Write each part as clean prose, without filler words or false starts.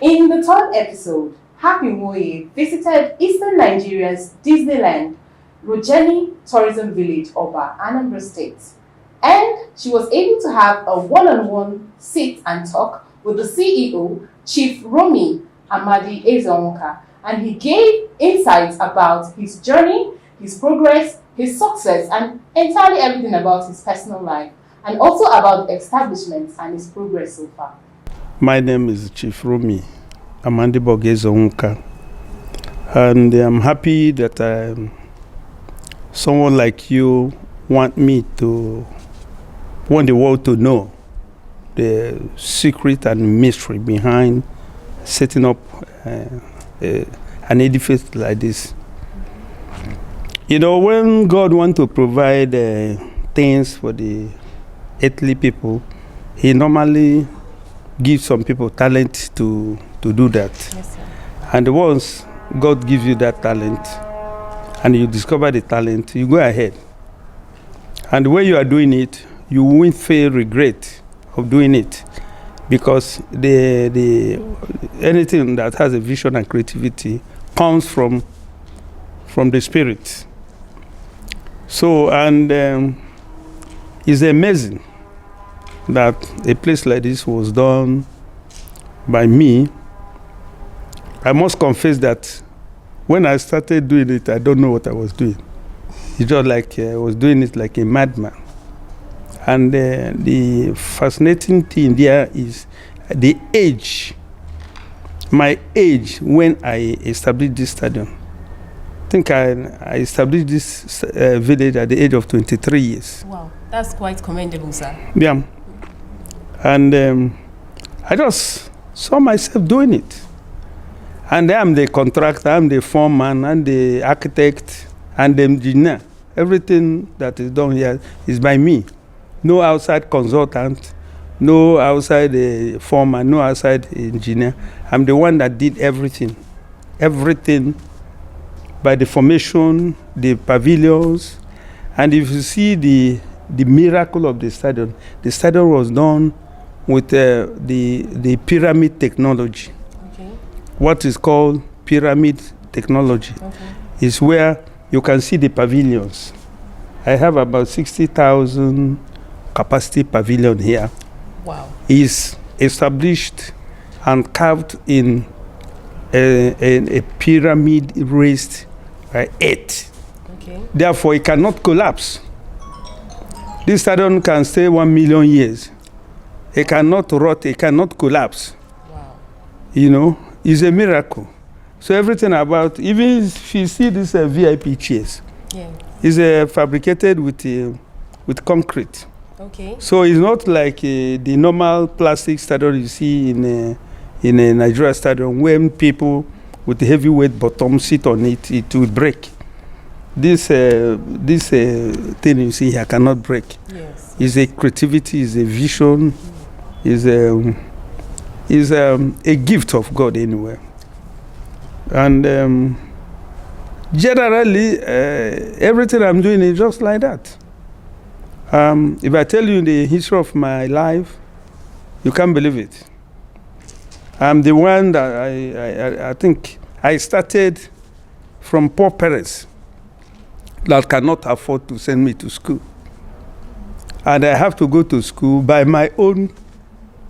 In the third episode, Happy Moye visited Eastern Nigeria's Disneyland, Rojeni Tourism Village, OBA, Anambra State. And she was able to have a one-on-one sit and talk with the CEO, Chief Romi Amadi Ezonka, and he gave insights about his journey, his progress, his success, and entirely everything about his personal life, and also about the establishment and his progress so far. My name is Chief Romi Amadi Ezonka, and I'm happy that someone like you want the world to know the secret and mystery behind setting up an edifice like this. You know, when God wants to provide things for the earthly people, He normally gives some people talent to do that. Yes, sir. And once God gives you that talent and you discover the talent, you go ahead. And when you are doing it, you won't feel regret of doing it, because anything that has a vision and creativity comes from the Spirit. So, and it's amazing that a place like this was done by me. I must confess that when I started doing it, I don't know what I was doing. It's just like I was doing it like a madman. And the fascinating thing there is the age, my age when I established this stadium. I think I established this village at the age of 23 years. Wow, that's quite commendable, sir. Yeah. And I just saw myself doing it. And I'm the contractor, I'm the foreman, I'm the architect, and the engineer. Everything that is done here is by me. No outside consultant, no outside foreman, no outside engineer. I'm the one that did everything. Everything by the formation, the pavilions. And if you see the miracle of the stadium was done with the pyramid technology. Okay. What is called pyramid technology is where you can see the pavilions. I have about 60,000 capacity pavilion here. Wow. Is established and carved in a pyramid raised by 8. Okay. Therefore, it cannot collapse. This stadium can stay 1 million years. It cannot rot, it cannot collapse. Wow. You know, it's a miracle. So everything about, even if you see these VIP chairs, is fabricated with concrete. Okay. So it's not like the normal plastic stadium you see in a Nigerian stadium, when people with heavyweight bottom sit on it, it will break. This thing you see here cannot break. Yes. It's a creativity, it's a vision, is a gift of God anyway. And generally, everything I'm doing is just like that. If I tell you the history of my life, you can't believe it. I'm the one that I think I started from poor parents that cannot afford to send me to school. And I have to go to school by my own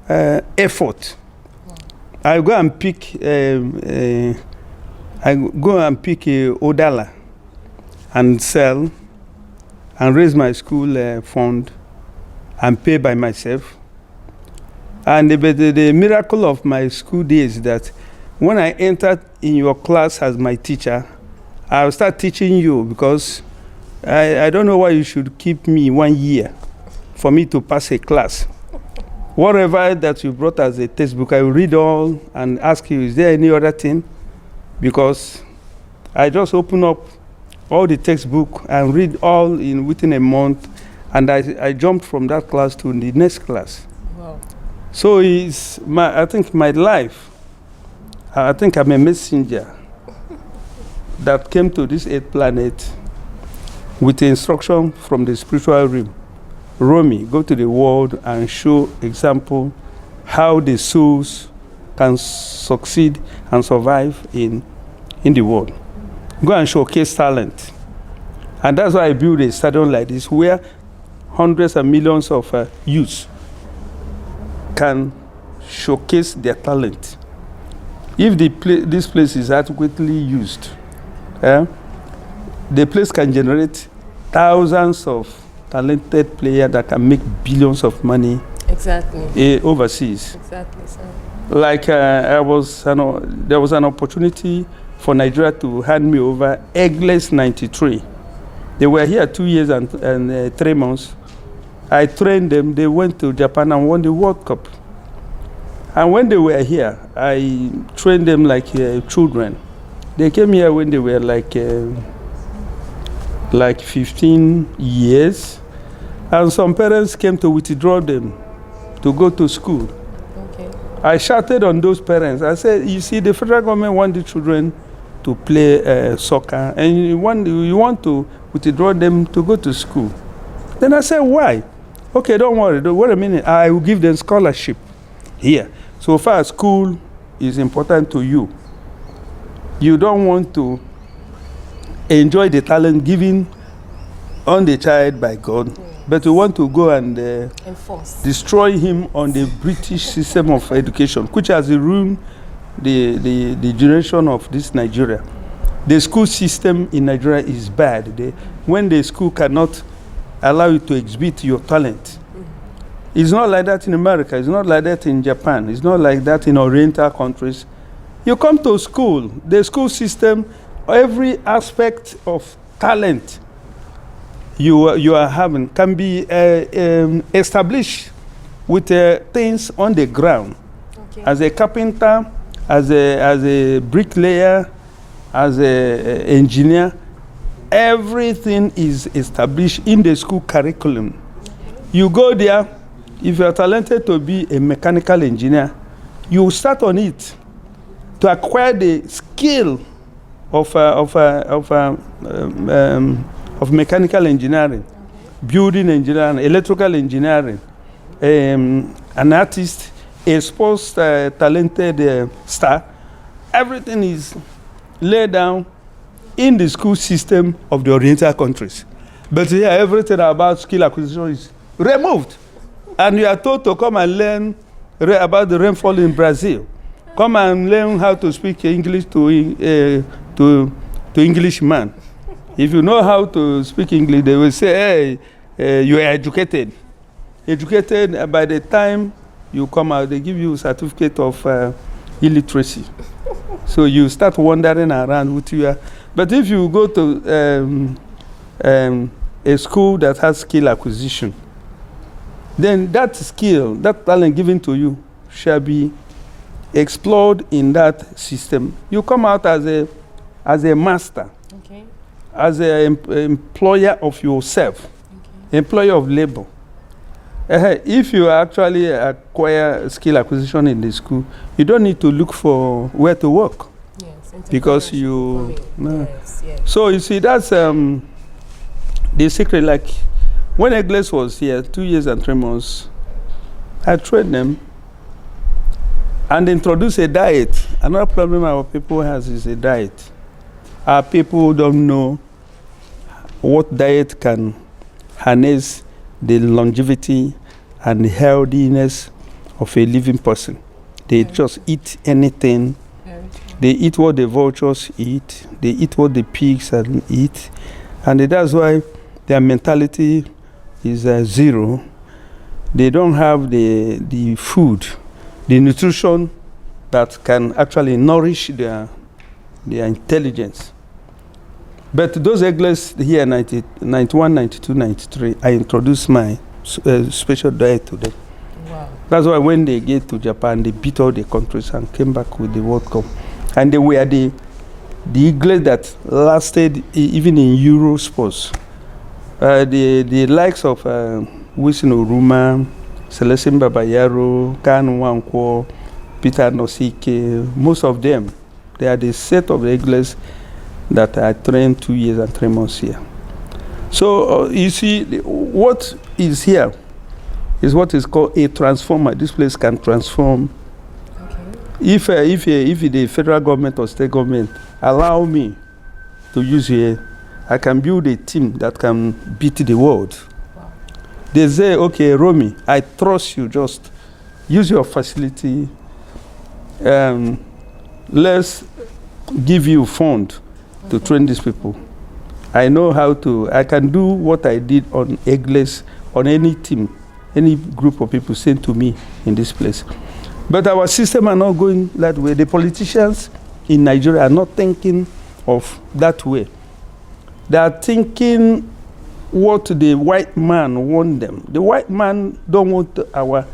effort. I go and pick a odala and sell and raise my school fund and pay by myself. And the miracle of my school days is that when I entered in your class as my teacher, I'll start teaching you, because I don't know why you should keep me 1 year for me to pass a class. Whatever that you brought as a textbook, I will read all and ask you, is there any other thing? Because I just open up all the textbook and read all within a month, and I jumped from that class to the next class. Wow. So I think my life, I think I'm a messenger that came to this 8th planet with the instruction from the spiritual realm. Romi, go to the world and show example how the souls can succeed and survive in the world. Go and showcase talent. And that's why I build a stadium like this, where hundreds and millions of youths can showcase their talent. If this place is adequately used, the place can generate thousands of talented players that can make billions of money. Exactly. Overseas. Exactly, sir. Like there was an opportunity for Nigeria to hand me over Eggless 93. They were here 2 years and 3 months. I trained them. They went to Japan and won the World Cup. And when they were here, I trained them like children. They came here when they were like 15 years. And some parents came to withdraw them to go to school. Okay. I shouted on those parents. I said, you see, the federal government want the children to play soccer, and you want to withdraw them to go to school. Then I said, why? Okay, don't worry. Wait a minute. I will give them scholarship here. So far, school is important to you. You don't want to enjoy the talent given on the child by God, but you want to go and destroy him on the British system of education, which has ruined the generation of this Nigeria. The school system in Nigeria is bad. When the school cannot allow you to exhibit your talent. It's not like that in America. It's not like that in Japan. It's not like that in Oriental countries. You come to school, the school system, every aspect of talent you are having can be established with things on the ground. Okay. As a carpenter, as a bricklayer, as an engineer, everything is established in the school curriculum. You go there, if you are talented to be a mechanical engineer, you start on it to acquire the skill of mechanical engineering, building engineering, electrical engineering, an artist, a sports talented star. Everything is laid down in the school system of the Oriental countries. But here, everything about skill acquisition is removed. And you are told to come and learn about the rainfall in Brazil. Come and learn how to speak English to Englishman. If you know how to speak English, they will say, hey, you are educated. Educated, by the time you come out, they give you a certificate of illiteracy. So you start wandering around with you. But if you go to a school that has skill acquisition, then that skill, that talent given to you, shall be explored in that system. You come out as a master, okay, as an employer of yourself, okay, employer of labor. If you actually acquire skill acquisition in the school, you don't need to look for where to work. Yes, because you. Yes, yes. So you see, that's the secret. Like when Eggless was here, 2 years and 3 months, I trained them and introduced a diet. Another problem our people has is a diet. Our people don't know what diet can harness the longevity and the healthiness of a living person. They just eat anything. They eat what the vultures eat. They eat what the pigs eat. And that's why their mentality is zero. They don't have the food, the nutrition that can actually nourish their intelligence. But those Eggless here, 91, 92, 93, I introduced my special diet to them. Wow. That's why when they get to Japan, they beat all the countries and came back with the World Cup. And they were the Eggless that lasted even in Euro sports. The likes of Wisin Oruma, Celestin Babayaro, Kan Wankwo, Peter Nosike, most of them, they are the set of Eggless that I trained 2 years and 3 months here. So you see, what is here is what is called a transformer. This place can transform if the federal government or state government allow me to use here, I can build a team that can beat the world. Wow. They say, okay, Romy, I trust you. Just use your facility. Let's give you fund to train these people. I know how to. I can do what I did on Eggless, on any team, any group of people sent to me in this place. But our system are not going that way. The politicians in Nigeria are not thinking of that way. They are thinking what the white man want them. The white man don't want our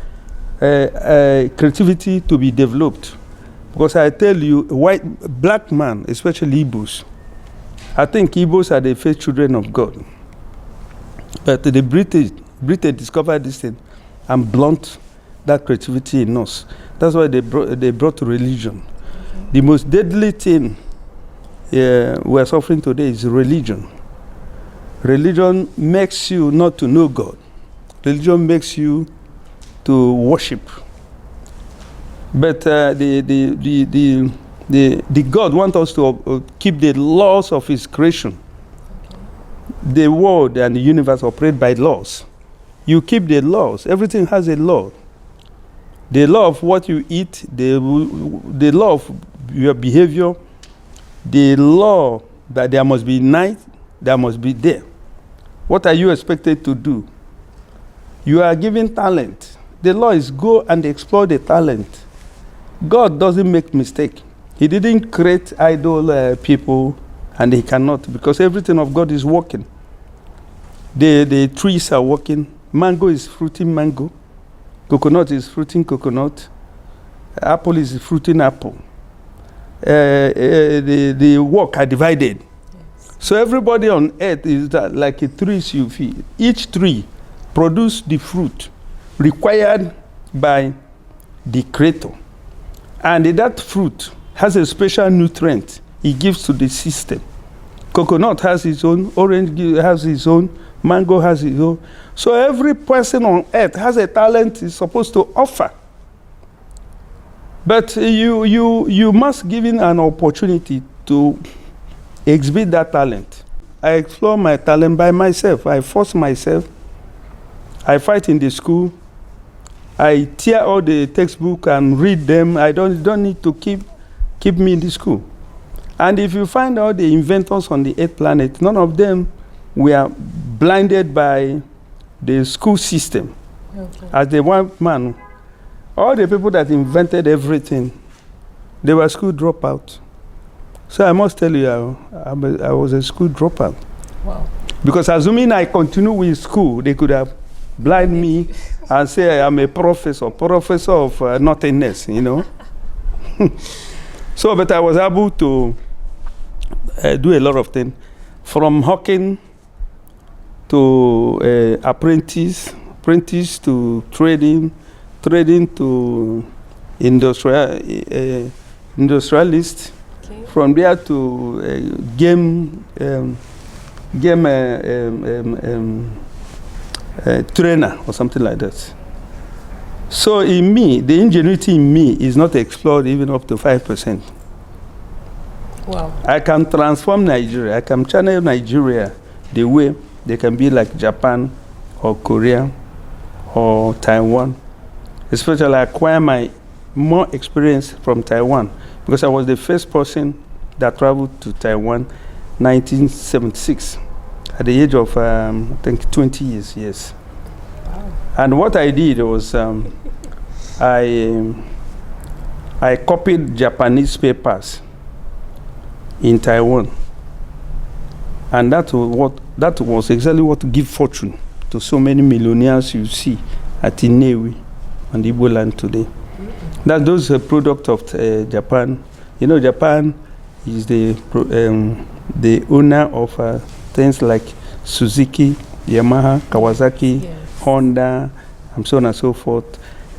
creativity to be developed. Because I tell you, black man, especially Igbos, I think Igbos are the first children of God. But the British discovered this thing and blunt that creativity in us. That's why they brought religion. Okay. The most deadly thing we are suffering today is religion. Religion makes you not to know God. Religion makes you to worship. But the God wants us to keep the laws of His creation. Okay. The world and the universe operate by laws. You keep the laws. Everything has a law. The law of what you eat, the law of your behavior, the law that there must be night, there must be day. What are you expected to do? You are given talent. The law is go and explore the talent. God doesn't make mistake. He didn't create idle people, and He cannot, because everything of God is working. The trees are working. Mango is fruiting mango. Coconut is fruiting coconut. Apple is fruiting apple. The work are divided. Yes. So everybody on earth is like a tree you feed. Each tree produces the fruit required by the Creator. And that fruit has a special nutrient it gives to the system. Coconut has its own, orange has its own, mango has its own. So every person on earth has a talent he's supposed to offer. But you must give him an opportunity to exhibit that talent. I explore my talent by myself. I force myself. I fight in the school. I tear all the textbook and read them. I don't need to keep me in the school. And if you find out the inventors on the 8th planet, none of them were blinded by the school system. Okay. As the one man, all the people that invented everything, they were school dropouts. So I must tell you, I was a school dropout. Wow. Because assuming I continue with school, they could have blind me and say I'm a professor of nothingness, you know. So, but I was able to do a lot of things, from hawking to apprentice to trading to industrialist. Okay. From there to game trainer or something like that. So in me, the ingenuity in me is not explored even up to 5%. Wow. I can transform Nigeria. I can channel Nigeria the way they can be like Japan or Korea or Taiwan. Especially I acquire my more experience from Taiwan, because I was the first person that traveled to Taiwan 1976 at the age of I think 20 years, yes. Wow. And what I did was I copied Japanese papers in Taiwan, and that was exactly what gave fortune to so many millionaires you see at Inewi on the Igbo land today. Mm-hmm. That those are product of Japan. You know, Japan is the owner of things like Suzuki, Yamaha, Kawasaki, yes, Honda, and so on and so forth.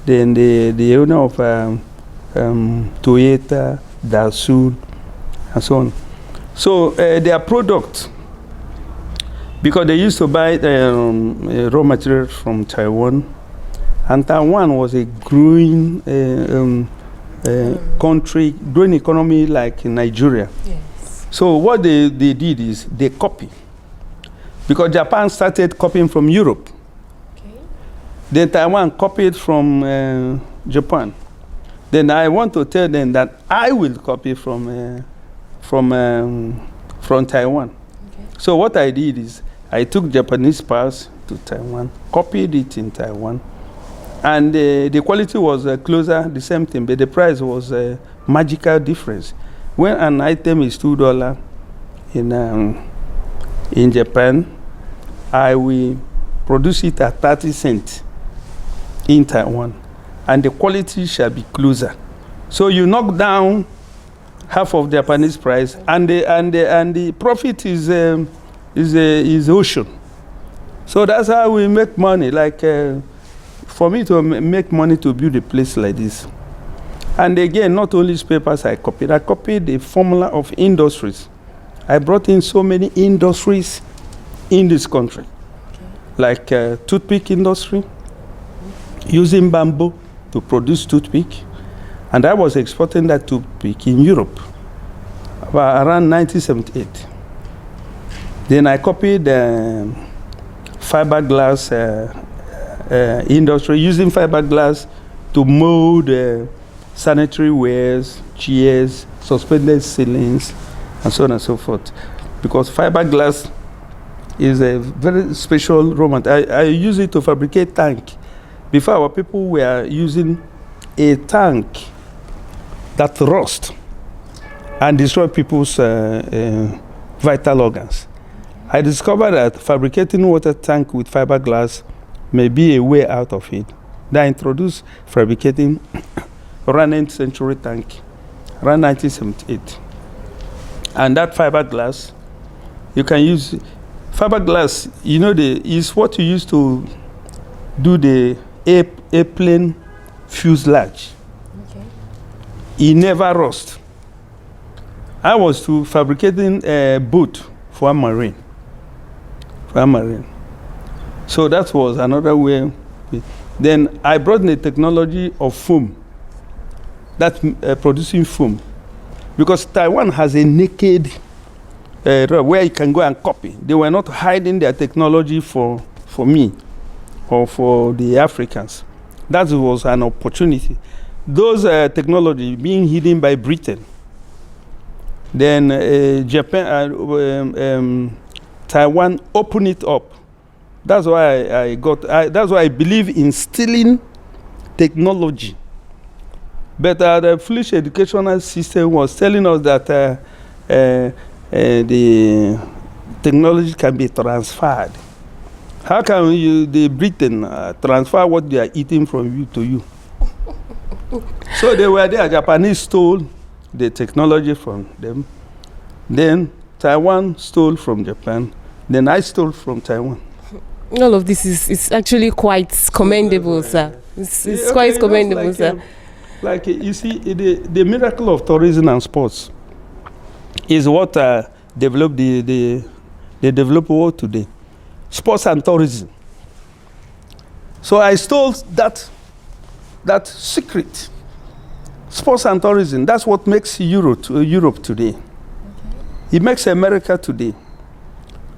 Then the owner of Toyota, Datsun, and so on. So their product, because they used to buy raw materials from Taiwan, and Taiwan was a growing country, growing economy like in Nigeria. Yes. So what they did is they copy. Because Japan started copying from Europe. Okay. Then Taiwan copied from Japan. Then I want to tell them that I will copy from Taiwan. Okay. So what I did is I took Japanese parts to Taiwan, copied it in Taiwan, and the quality was closer, the same thing, but the price was a magical difference. When an item is $2 in Japan, I will produce it at 30 cents in Taiwan, and the quality shall be closer. So you knock down half of Japanese price, and the profit is ocean. So that's how we make money. Like for me to make money to build a place like this. And again, not only papers I copied the formula of industries. I brought in so many industries in this country, like toothpick industry, using bamboo to produce toothpick. And I was exporting that toothpick in Europe around 1978. Then I copied fiberglass industry, using fiberglass to mold sanitary wares, chairs, suspended ceilings, and so on and so forth. Because fiberglass is a very special raw material. I use it to fabricate tank. Before, our people were using a tank that rust and destroy people's vital organs. I discovered that fabricating water tank with fiberglass may be a way out of it. Then I introduced fabricating around 19th century tank, around 1978. And that fiberglass, you can use fiberglass, you know, is what you use to do the airplane fuselage. Okay. It never rust. I was to fabricating a boat for a marine. So that was another way. Then I brought the technology of foam, that producing foam, because Taiwan has a naked where you can go and copy. They were not hiding their technology for me or for the Africans. That was an opportunity. Those technology being hidden by Britain. Then Japan, Taiwan opened it up. That's why that's why I believe in stealing technology. But the foolish educational system was telling us that the technology can be transferred. How can the Britain transfer what they are eating from you to you? So they were there. Japanese stole the technology from them. Then Taiwan stole from Japan. Then I stole from Taiwan. All of this is actually quite commendable, sir. It's quite commendable, like, sir. Like you see, the miracle of tourism and sports is what developed the developed world today. Sports and tourism. So I stole that secret. Sports and tourism. That's what makes Europe today. Okay. It makes America today.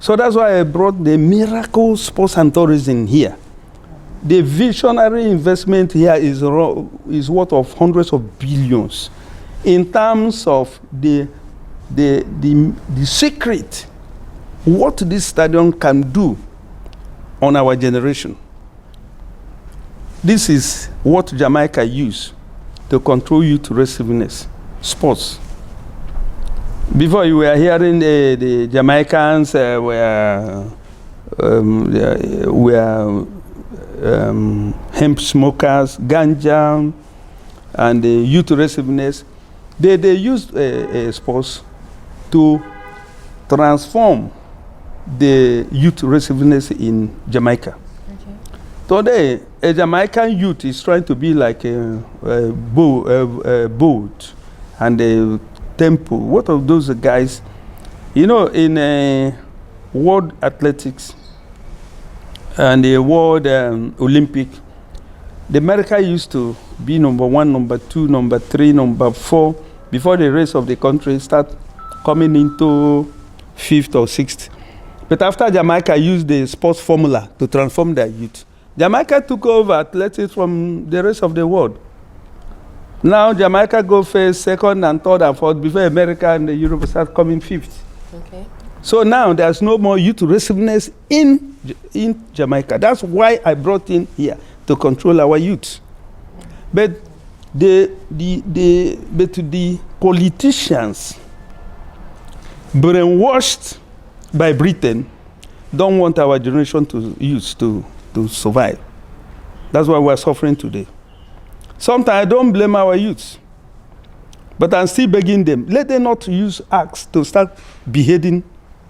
So that's why I brought the miracle sports and tourism here. The visionary investment here is worth of hundreds of billions. In terms of the secret, what this stadium can do on our generation. This is what Jamaica used to control youth restiveness, sports. Before you were hearing the Jamaicans were hemp smokers, ganja, and youth restiveness. They used sports to transform the youth restiveness in Jamaica. Okay. Today, a Jamaican youth is trying to be like a boat and a temple. What of those guys? You know, in World Athletics and the World Olympic, the America used to be number 1, number 2, number 3, number 4, before the rest of the country start coming into 5th or 6th. But after Jamaica used the sports formula to transform their youth, Jamaica took over athletics from the rest of the world. Now Jamaica go first, second, and third, and fourth before America and Europe start coming 5th. Okay. So now there's no more youth resiveness in Jamaica. That's why I brought in here to control our youth. But the politicians brainwashed by Britain don't want our generation to use to survive. That's why we're suffering today. Sometimes I don't blame our youth, but I'm still begging them, let them not use acts to start beheading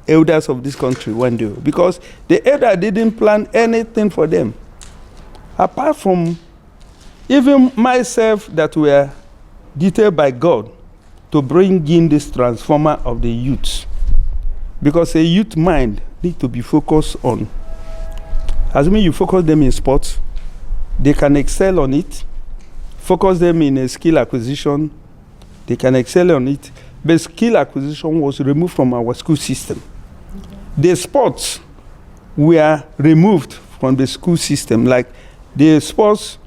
elders of this country one day, because the elder didn't plan anything for them. Apart from even myself that were detailed by God to bring in this transformer of the youth. Because a youth mind need to be focused on. Assuming you focus them in sports, they can excel on it. Focus them in a skill acquisition, they can excel on it. But skill acquisition was removed from our school system. The sports were removed from the school system, like the sports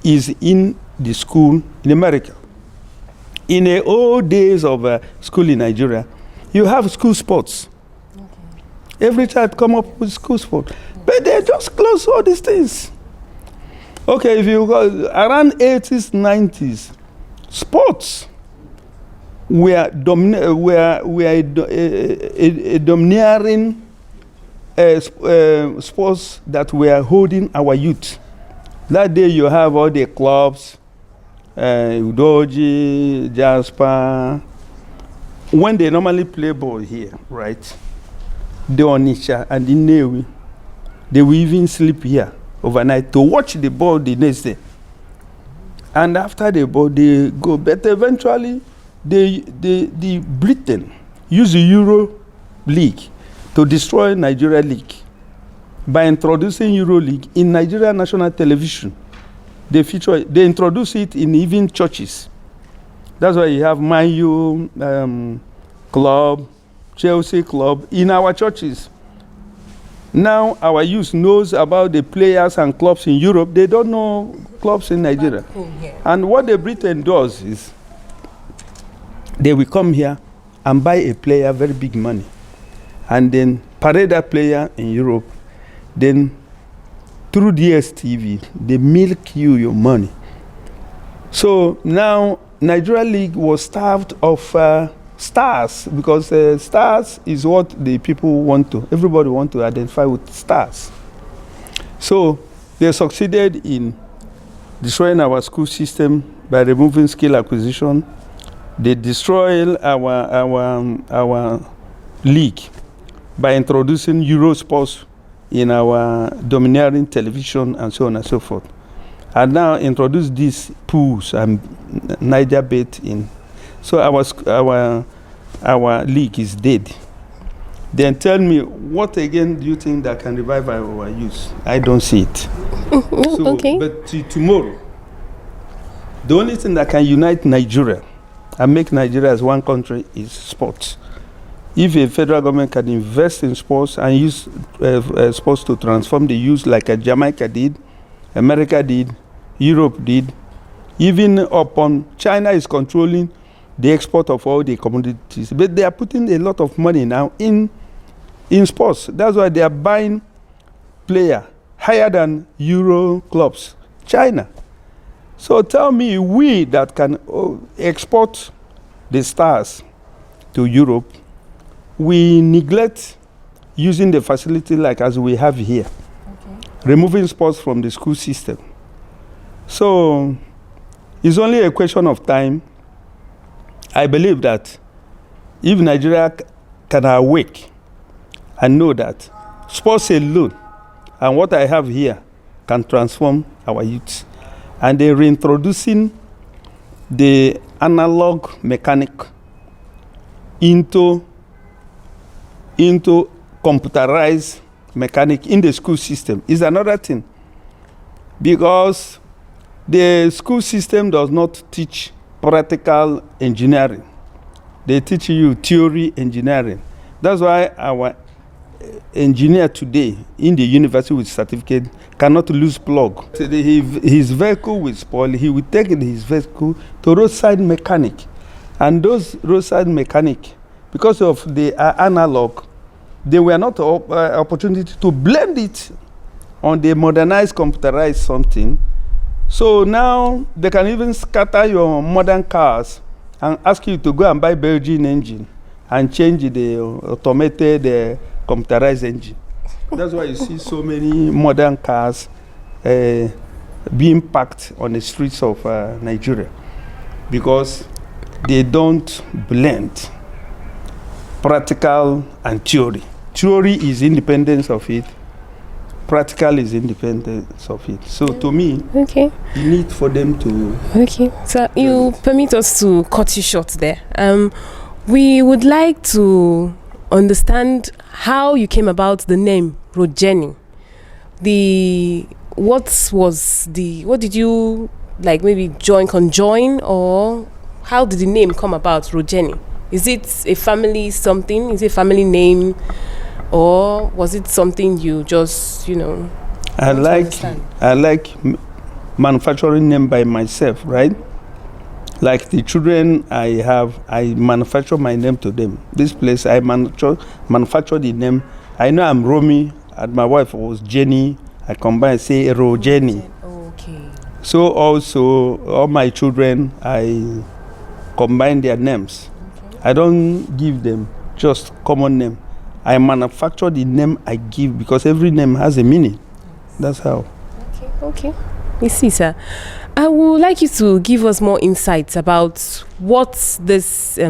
is in the school in America. In the old days of school in Nigeria, you have school sports. Okay. Every child come up with school sport. But they just close all these things. Okay, if you go around 80s, 90s, sports were domineering sports that were holding our youth. That day you have all the clubs, Udoji, Jasper. When they normally play ball here, right? The Onitsha and the Newi, they will even sleep here overnight to watch the ball the next day. And after the ball, they go. But eventually, the Britain use the Euro League to destroy Nigeria League by introducing Euro League in Nigeria national television. They introduce it in even churches. That's why you have Man U club, Chelsea club in our churches. Now our youth knows about the players and clubs in Europe. They don't know clubs in Nigeria. And what the Britain does is they will come here and buy a player very big money, and then parade that player in Europe. Then through DSTV, they milk you your money. So now Nigeria League was starved of stars, because stars is what the people want to. Everybody want to identify with stars. So they succeeded in destroying our school system by removing skill acquisition. They destroyed our league by introducing Euro sports in our domineering television and so on and so forth. And now introduce these pools and Niger bet in. So our league is dead. Then tell me, what again do you think that can revive our youth? I don't see it. So, okay. But tomorrow, the only thing that can unite Nigeria and make Nigeria as one country is sports. If a federal government can invest in sports and use sports to transform the youth like Jamaica did, America did, Europe did, even upon China is controlling the export of all the commodities. But they are putting a lot of money now in sports. That's why they are buying players higher than Euro clubs, China. So tell me, we that can export the stars to Europe, we neglect using the facility like as we have here, removing sports from the school system. So it's only a question of time. I believe that if Nigeria can awake and know that sports alone and what I have here can transform our youth, and they're reintroducing the analog mechanic into computerized mechanic in the school system is another thing. Because The school system does not teach practical engineering. They teach you theory engineering. That's why our engineer today in the university with certificate cannot lose plug. So his vehicle will spoil, he will take his vehicle to roadside mechanic. And those roadside mechanic, because of the analog, they were not opportunity to blend it on the modernized, computerized something. So now they can even scatter your modern cars and ask you to go and buy Belgian engine and change the automated computerized engine. That's why you see so many modern cars being parked on the streets of Nigeria, because they don't blend practical and theory. Theory is independence of it. Practical is independence of it. So to me, Okay. you need for them to... Okay. So you permit us to cut you short there. We would like to understand how you came about the name Rogeni. What did you like, maybe conjoin, or how did the name come about, Rogeni? Is it a family something? Is it a family name? Or was it something you just, I like manufacturing name by myself, right? Like the children I have, I manufacture my name to them. This place, I manufacture the name. I know I'm Romy, and my wife was Jenny. I combine, say ROJENNY. Okay. So also, all my children, I combine their names. Okay. I don't give them just common name. I manufacture the name I give, because every name has a meaning. That's how. Okay. We see, sir. I would like you to give us more insights about what this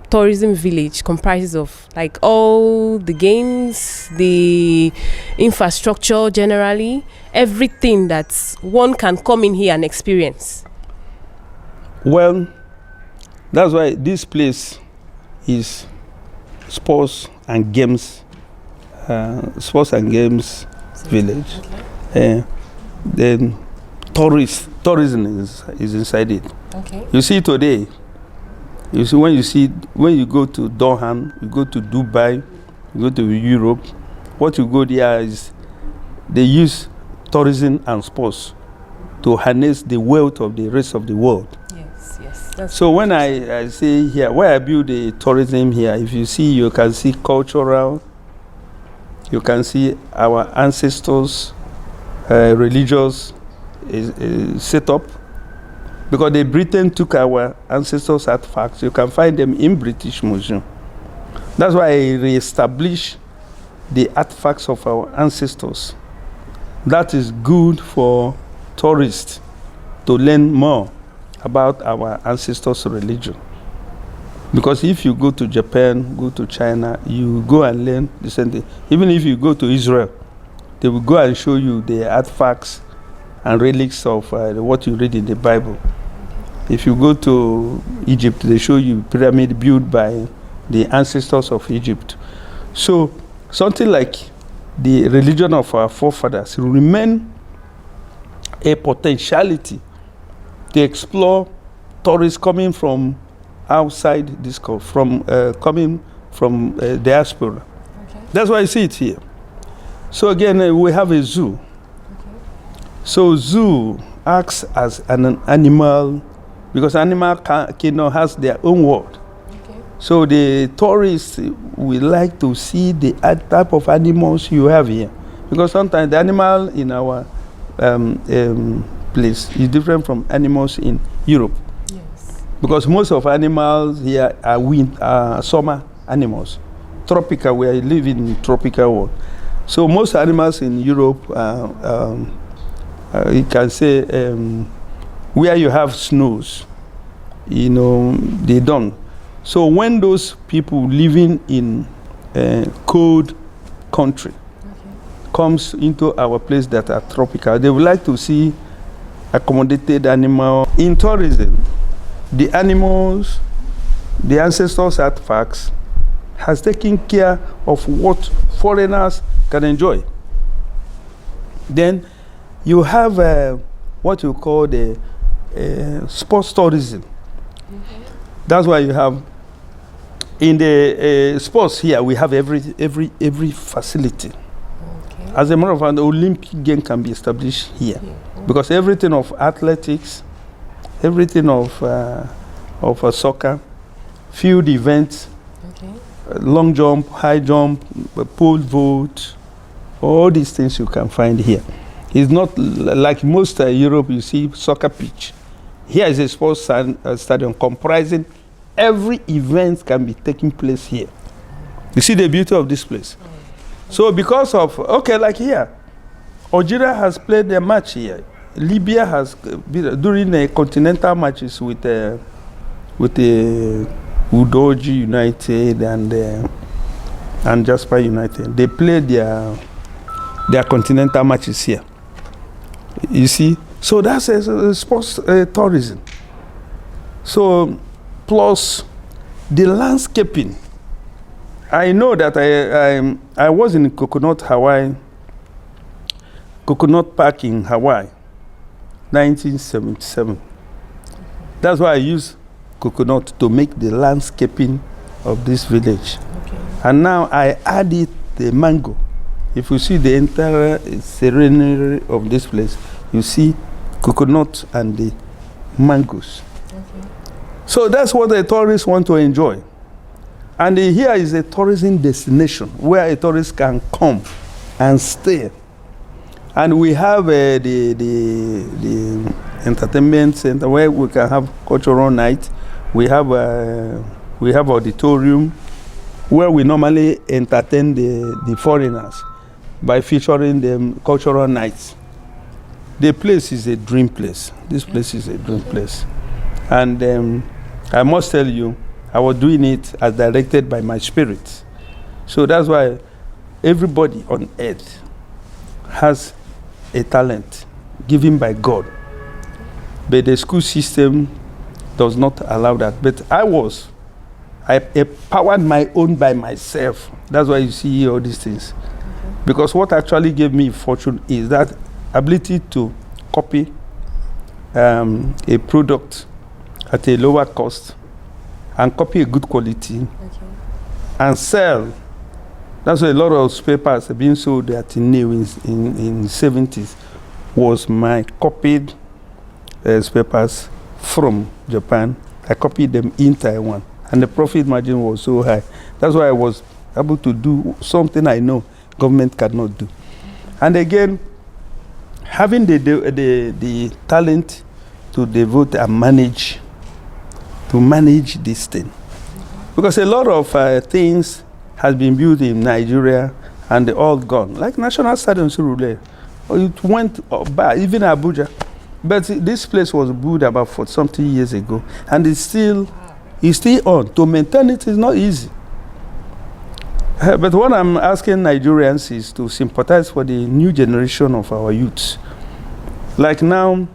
tourism village comprises of, like all the games, the infrastructure generally, everything that one can come in here and experience. Well, that's why this place is sports and games village. Then tourism is inside it. Okay. You see today, when you go to Doha, you go to Dubai, you go to Europe, what you go there is they use tourism and sports to harness the wealth of the rest of the world. Yes. So when I say here, where I build the tourism here, if you see, you can see cultural, you can see our ancestors, religious set up, because the Britain took our ancestors' artifacts. You can find them in British Museum. That's why I re-establish the artifacts of our ancestors. That is good for tourists to learn more about our ancestors' religion. Because if you go to Japan, go to China, you go and learn the same thing. Even if you go to Israel, they will go and show you the artifacts and relics of what you read in the Bible. If you go to Egypt, they show you pyramid built by the ancestors of Egypt. So something like the religion of our forefathers remain a potentiality to explore tourists coming from outside this country, coming from diaspora. Okay. That's why I see it here. So again, we have a zoo. Okay. So zoo acts as an animal, because animal kingdom has their own world. Okay. So the tourists will like to see the type of animals you have here, because sometimes the animal in our place is different from animals in Europe. Yes. Because most of animals here are summer animals. Tropical, we live in tropical world. So most animals in Europe, you can say, where you have snows, they don't. So when those people living in a cold country comes into our place that are tropical, they would like to see accommodated animal. In tourism, the animals, the ancestors' artifacts has taken care of what foreigners can enjoy. Then you have what you call the sports tourism. That's why you have in the sports here we have every facility. As a matter of fact, the Olympic game can be established here because everything of athletics, everything of soccer, field events, long jump, high jump, pole vault, all these things you can find here. It's not like most Europe, you see soccer pitch. Here is a sports stadium comprising every event can be taking place here. You see the beauty of this place. So because of, like here, Algeria has played a match here. Libya has, during the continental matches with the Udoji United and Jasper United, they played their continental matches here. You see? So that's a sports tourism. So plus the landscaping. I know that I was in Coconut Park in Hawaii, 1977. That's why I used coconut to make the landscaping of this village. And now I added the mango. If you see the entire scenery of this place, you see coconut and the mangoes. So that's what the tourists want to enjoy. And here is a tourism destination where a tourist can come and stay. And we have the entertainment center where we can have cultural night. We have auditorium where we normally entertain the foreigners by featuring them cultural nights. The place is a dream place. This place is a dream place. And I must tell you, I was doing it as directed by my spirit. So that's why everybody on earth has a talent given by God. But the school system does not allow that. But I empowered my own by myself. That's why you see all these things. Because what actually gave me fortune is that ability to copy a product at a lower cost and copy a good quality and sell. That's why a lot of papers being sold at new in 70s was my copied papers from Japan. I copied them in Taiwan, and the profit margin was so high. That's why I was able to do something I know government cannot do. And again, having the talent to devote and manage this thing. Because a lot of things has been built in Nigeria and they're all gone. Like National Stadium Surulere, it went back, even Abuja. But this place was built about 40-something years ago, and it's still on. To maintain it is not easy. But what I'm asking Nigerians is to sympathize for the new generation of our youths. Like now,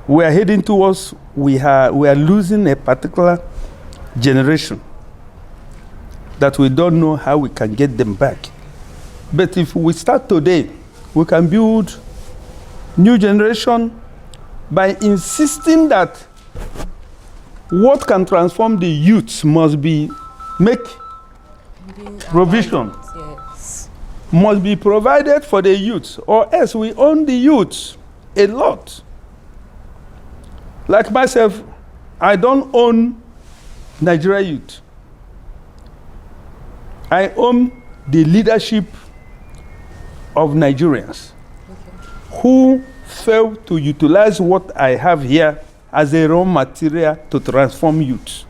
we are heading towards, we are losing a particular generation that we don't know how we can get them back. But if we start today, we can build new generation by insisting that what can transform the youth must be make provision. Yes. Must be provided for the youth, or else we own the youth a lot. Like myself, I don't own Nigeria youth. I own the leadership of Nigerians who fail to utilize what I have here as a raw material to transform youth.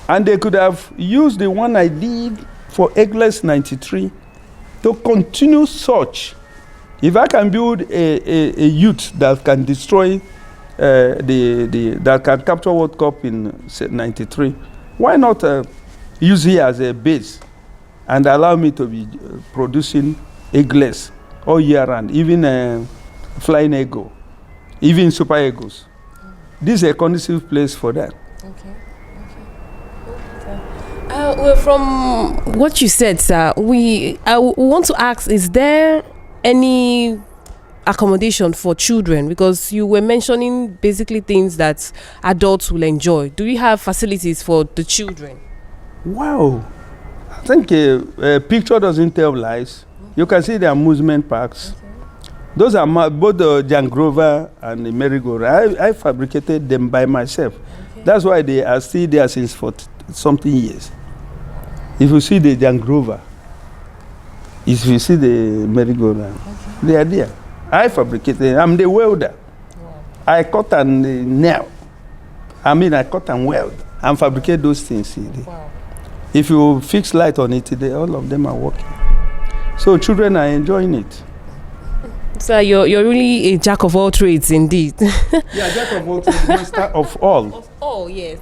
And they could have used the one I did for Eggless 93 to continue such. If I can build a youth that can destroy that can capture World Cup in 93, why not use it as a base and allow me to be producing Eggless all year round, even Flying Eagle, even Super Eagles. This is a conducive place for that. Well, from what you said, sir, I want to ask: is there any accommodation for children? Because you were mentioning basically things that adults will enjoy. Do we have facilities for the children? Wow. I think a picture doesn't tell lies. You can see the amusement parks. Those are both the Jangrova and the merry-go-round. I fabricated them by myself. That's why they are still there since for something years. If you see the Jangrova, if you see the merry-go-round, they are there. I fabricated. I'm the welder. Wow. I cut and nail. I cut and weld and fabricate those things. Wow. If you fix light on it today, all of them are working. So children are enjoying it. So you're really a jack of all trades indeed. Yeah, jack of all trades, master of all. Of all, yes.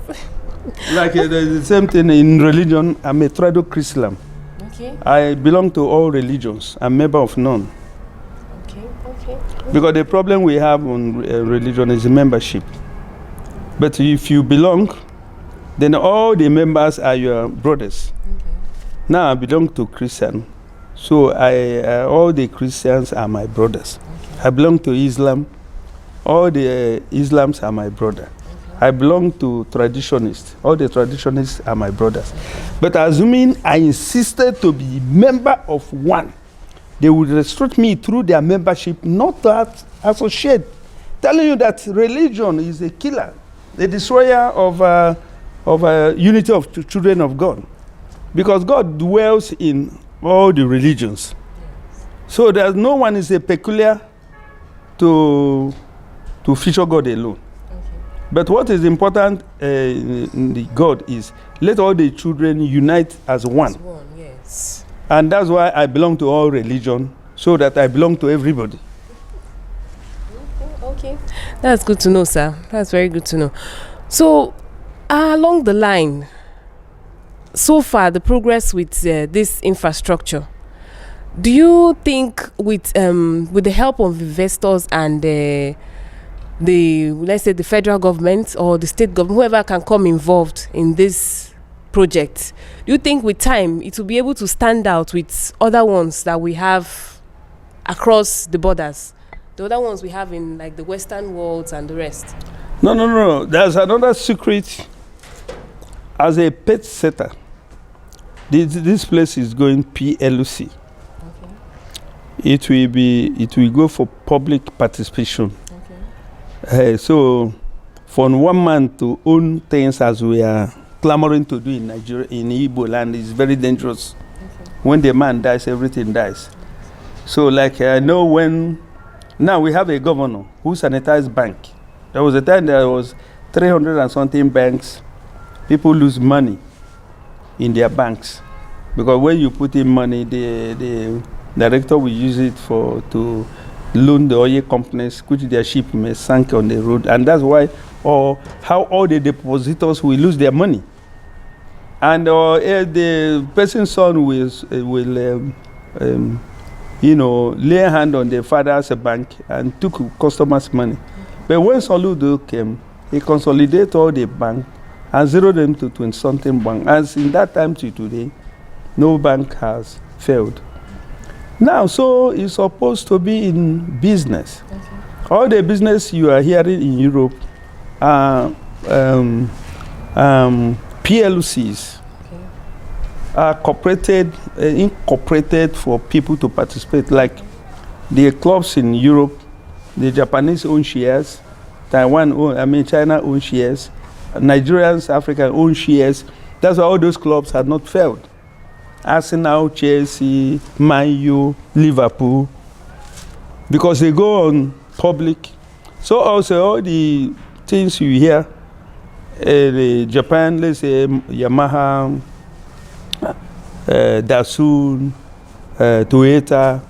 Like the same thing in religion. I'm a Trado Christian. Okay. I belong to all religions. I'm a member of none. Okay. Because the problem we have on religion is membership. But if you belong, then all the members are your brothers. Okay. Now I belong to Christian. So all the Christians are my brothers. Okay. I belong to Islam. All the Islams are my brother. Okay. I belong to traditionists. All the traditionists are my brothers. But assuming I insisted to be member of one, they would restrict me through their membership, not to associate. Telling you that religion is a killer, the destroyer of unity of children of God. Because God dwells in all the religions. So there's no one is a peculiar to feature God alone. Okay. But what is important in the God is let all the children unite as one. As one, yes. And that's why I belong to all religion, so that I belong to everybody. Okay. That's good to know, sir. That's very good to know. So along the line, so far, the progress with this infrastructure, do you think with the help of investors and let's say the federal government or the state government, whoever can come involved in this project, do you think with time it will be able to stand out with other ones that we have across the borders, the other ones we have in like the Western world and the rest? No. There's another secret. As a pet setter, this place is going PLC. Okay. It will go for public participation. Okay. So, for one man to own things as we are clamoring to do in Nigeria, in Igbo land, is very dangerous. Okay. When the man dies, everything dies. So, like I know now we have a governor who sanitized bank. There was a time there was 300 and something banks. People lose money in their banks because when you put in money, the director will use it to loan the oil companies, which their ship may sink on the road, and that's why how all the depositors will lose their money. And the person's son will lay a hand on the father's bank and took customers' money. But when Soludo came, he consolidated all the bank and zero them to 20-something bank. As in that time to today, no bank has failed. Now, so it's supposed to be in business. Okay. All the business you are hearing in Europe are PLCs, okay, are incorporated for people to participate. Like the clubs in Europe, the Japanese own shares, China own shares, Nigerians, African own shares. That's why all those clubs have not failed. Arsenal, Chelsea, Man U, Liverpool, because they go on public. So also all the things you hear, Japan, let's say Yamaha, Datsun, Toyota,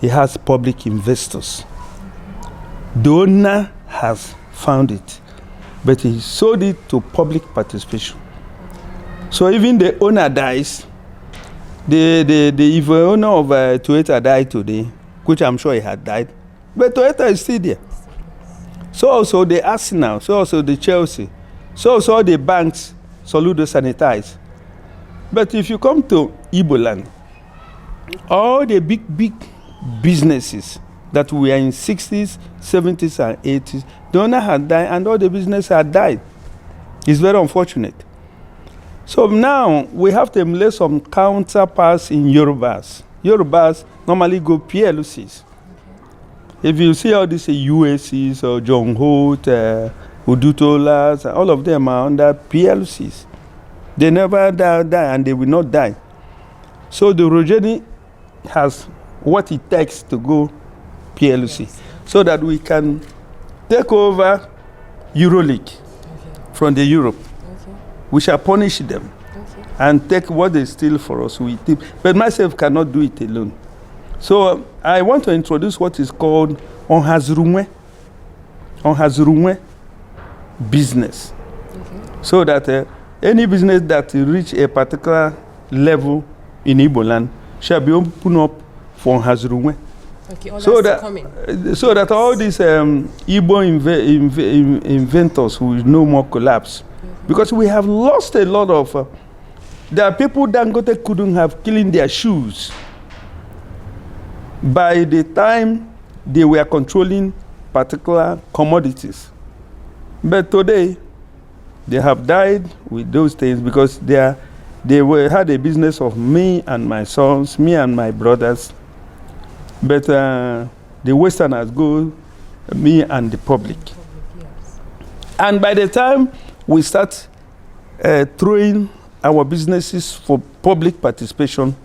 it has public investors. The owner has found it, but he sold it to public participation. So even the owner dies, if the owner of Toyota died today, which I'm sure he had died, but Toyota is still there. So also the Arsenal, so also the Chelsea, so also all the banks, Soludo sanitize. But if you come to Igbo land, all the big businesses that we are in 60s, 70s, and 80s. The owner had died, and all the business had died. It's very unfortunate. So now we have to emulate some counterparts in Yorubas. Yorubas normally go PLCs. Okay. If you see all these UACs or John Holt, Udutolas, all of them are under PLCs. They never die and they will not die. So the Rogeni has what it takes to go PLC, so that we can take over EuroLeague from the Europe. We shall punish them and take what they steal for us. But myself cannot do it alone. So I want to introduce what is called Onhazurumwe business. So that any business that reach a particular level in Igbo land shall be opened up for Onhazurumwe. So that all these Igbo inventors will no more collapse. Because we have lost a lot of... there are people Dangote couldn't have killing their shoes by the time they were controlling particular commodities. But today, they have died with those things because they had a business of me and my sons, me and my brothers. But the Westerners go, me and the public. And by the time we start throwing our businesses for public participation,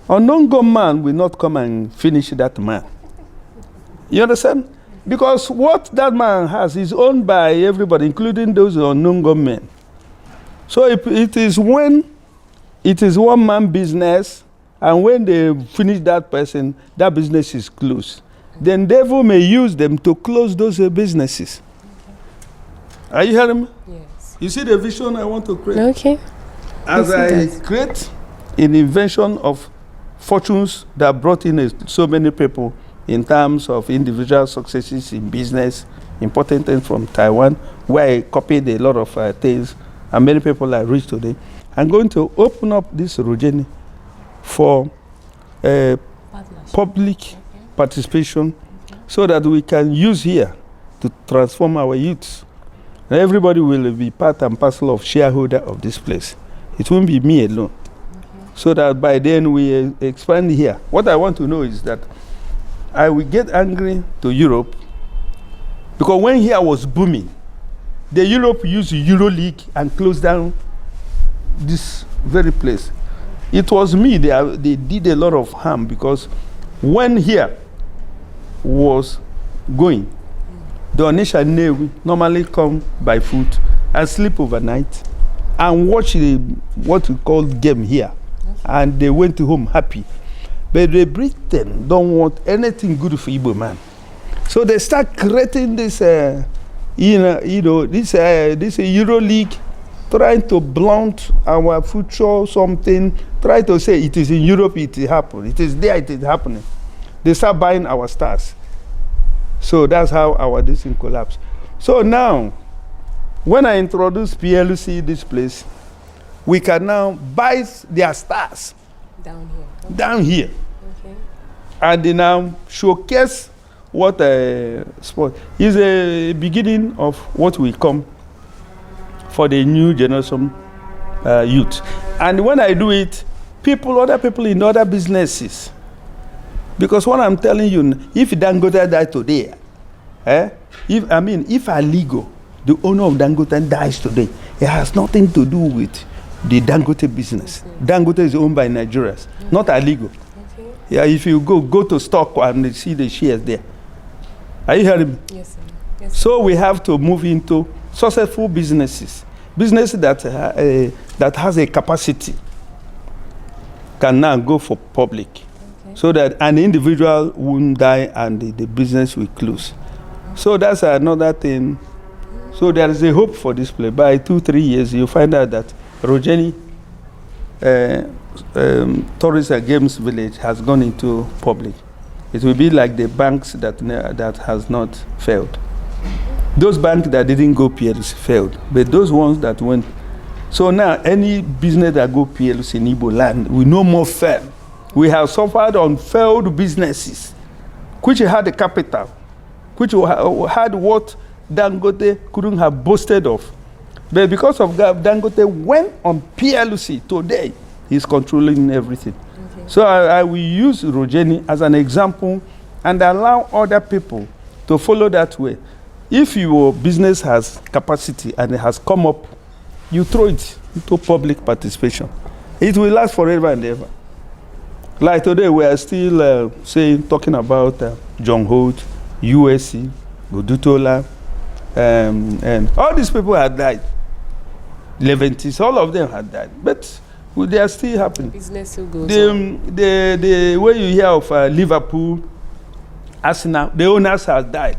unknown man will not come and finish that man. You understand? Because what that man has is owned by everybody, including those unknown government. So it is when it is one man business, and when they finish that person, that business is closed. Then devil may use them to close those businesses. Okay. Are you hearing me? Yes. You see the vision I want to create? Okay. As I create an invention of fortunes that brought in so many people in terms of individual successes in business, important things from Taiwan, where I copied a lot of things, and many people are rich today. I'm going to open up this Rogeni for public participation, so that we can use here to transform our youths. And everybody will be part and parcel of shareholder of this place. It won't be me alone. So that by then we expand here. What I want to know is that I will get angry to Europe, because when here was booming, the Europe used EuroLeague and closed down this very place. It was me, they did a lot of harm, because when here was going, the Onisha Navy normally come by foot and sleep overnight and watch what we call game here. And they went home happy. But the Britain don't want anything good for Igbo man. So they start creating this, this EuroLeague, trying to blunt our future something, try to say it is in Europe, it is happening. It is there, it is happening. They start buying our stars. So that's how our this thing collapsed. So now, when I introduce PLC this place, we can now buy their stars down here. Okay. Down here. Okay. And they now showcase what sport is a beginning of what will come for the new generation youth. And when I do it, other people in other businesses, because what I'm telling you, if Dangote died today, if Aligo, the owner of Dangote, dies today, it has nothing to do with the Dangote business. Okay. Dangote is owned by Nigerians, not Aligo. Okay. Yeah, if you go to stock and see the shares there. Are you hearing me? Yes, sir. Yes, sir. So we have to move into successful businesses that has a capacity can now go for public. Okay. So that an individual won't die and the business will close. So that's another thing. So there is a hope for this place. By 2-3 years, you find out that Rogeni Tourist Games Village has gone into public. It will be like the banks that has not failed. Those banks that didn't go PLC failed, but those ones that went. So now any business that go PLC in Igbo land will no more fail. We have suffered on failed businesses which had the capital, which had what Dangote couldn't have boasted of. But because of Dangote went on PLC today, he's controlling everything. Okay. So I will use Rogeni as an example and allow other people to follow that way. If your business has capacity and it has come up, you throw it into public participation. It will last forever and ever. Like today, we are still talking about John Holt, USC, Godutola, and all these people had died. Leventis, all of them had died, but they are still happening. Business still goes on. The way you hear of Liverpool, Arsenal, the owners have died,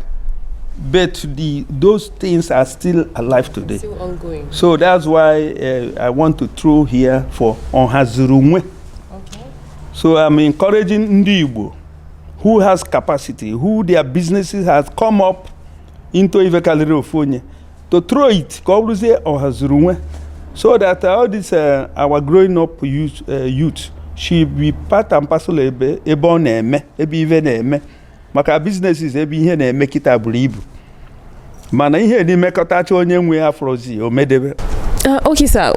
but those things are still alive today. Still ongoing. So that's why I want to throw here for Onhazurumwe. Okay. So I'm encouraging Ndi Igbo who has capacity, who their businesses has come up into Ivekalere Ofonye, to throw it, so that all this our growing up youth should be part and parcel maka businesses ihe na-eme kita buru ibu mana ihe ni mekọtacha onye nwe afrozi o medebe. Okay, sir.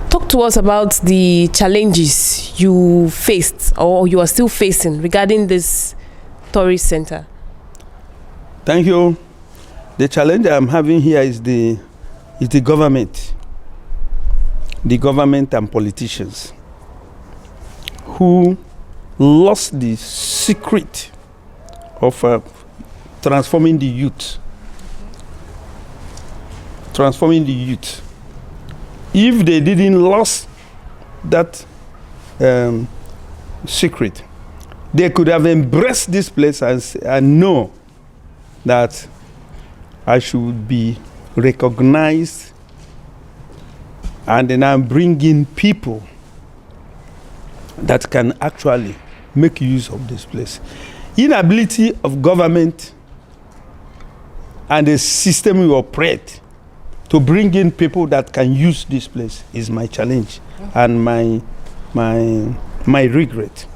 Talk to us about the challenges you faced or you are still facing regarding this tourist center. Thank you. The challenge I'm having here is the government. The government and politicians who lost the secret of transforming the youth. Transforming the youth. If they didn't lose that secret, they could have embraced this place and know that I should be recognized, and then I'm bringing people that can actually make use of this place. Inability of government and the system we operate to bring in people that can use this place is my challenge and my regret.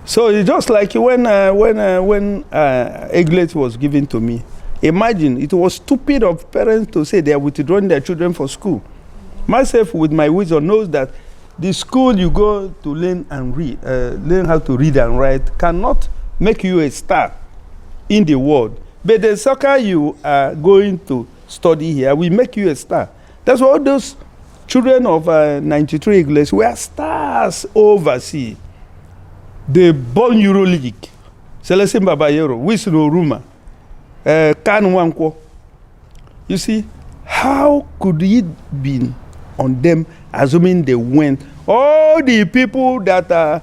So it's just like when Eaglet was given to me. Imagine, it was stupid of parents to say they are withdrawing their children from school. Myself, with my wisdom, knows that the school you go to learn and read, learn how to read and write, cannot make you a star in the world. But the soccer you are going to study here will make you a star. That's why all those children of 93 English were stars overseas. They born EuroLeague, Celestin Babayero, Wisro Ruma, Kan Wankwo. You see, how could it be on them, assuming they went? All the people that are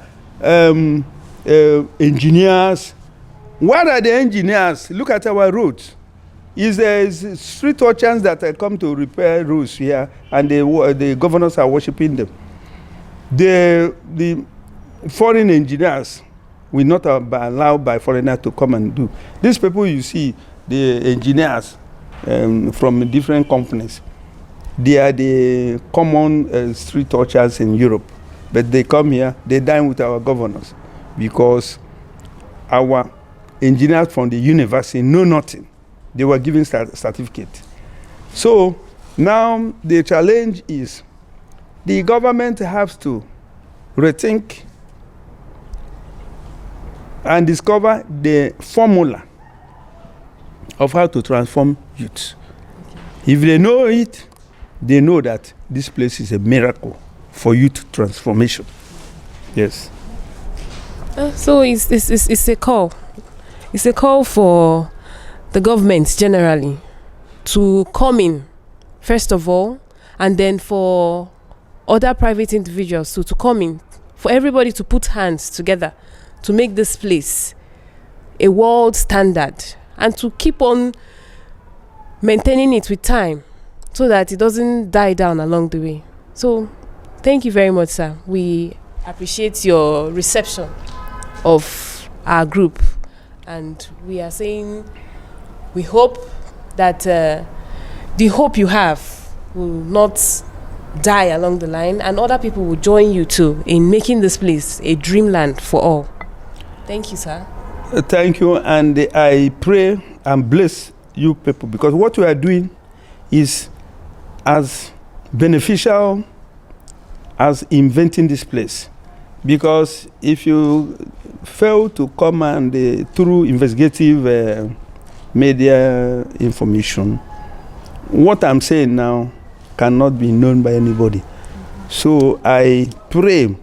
engineers, what are the engineers? Look at our roads. Is street urchins that come to repair roads here, and the governors are worshiping them. The foreign engineers will not be allowed by foreigners to come and do. These people you see, the engineers from different companies, they are the common street urchins in Europe. But they come here, they dine with our governors because our engineers from the university know nothing. They were given certificate. So now the challenge is the government has to rethink and discover the formula of how to transform youth. Okay. If they know it, they know that this place is a miracle for youth transformation. Yes. So it's a call. It's a call for the government generally to come in, first of all, and then for other private individuals to come in, for everybody to put hands together to make this place a world standard and to keep on maintaining it with time so that it doesn't die down along the way. So thank you very much, sir. We appreciate your reception of our group, and we are saying we hope that the hope you have will not die along the line, and other people will join you too in making this place a dreamland for all. Thank you, sir. Thank you, and I pray and bless you people, because what you are doing is as beneficial as inventing this place. Because if you fail to come and through investigative media information, what I'm saying now cannot be known by anybody. So I pray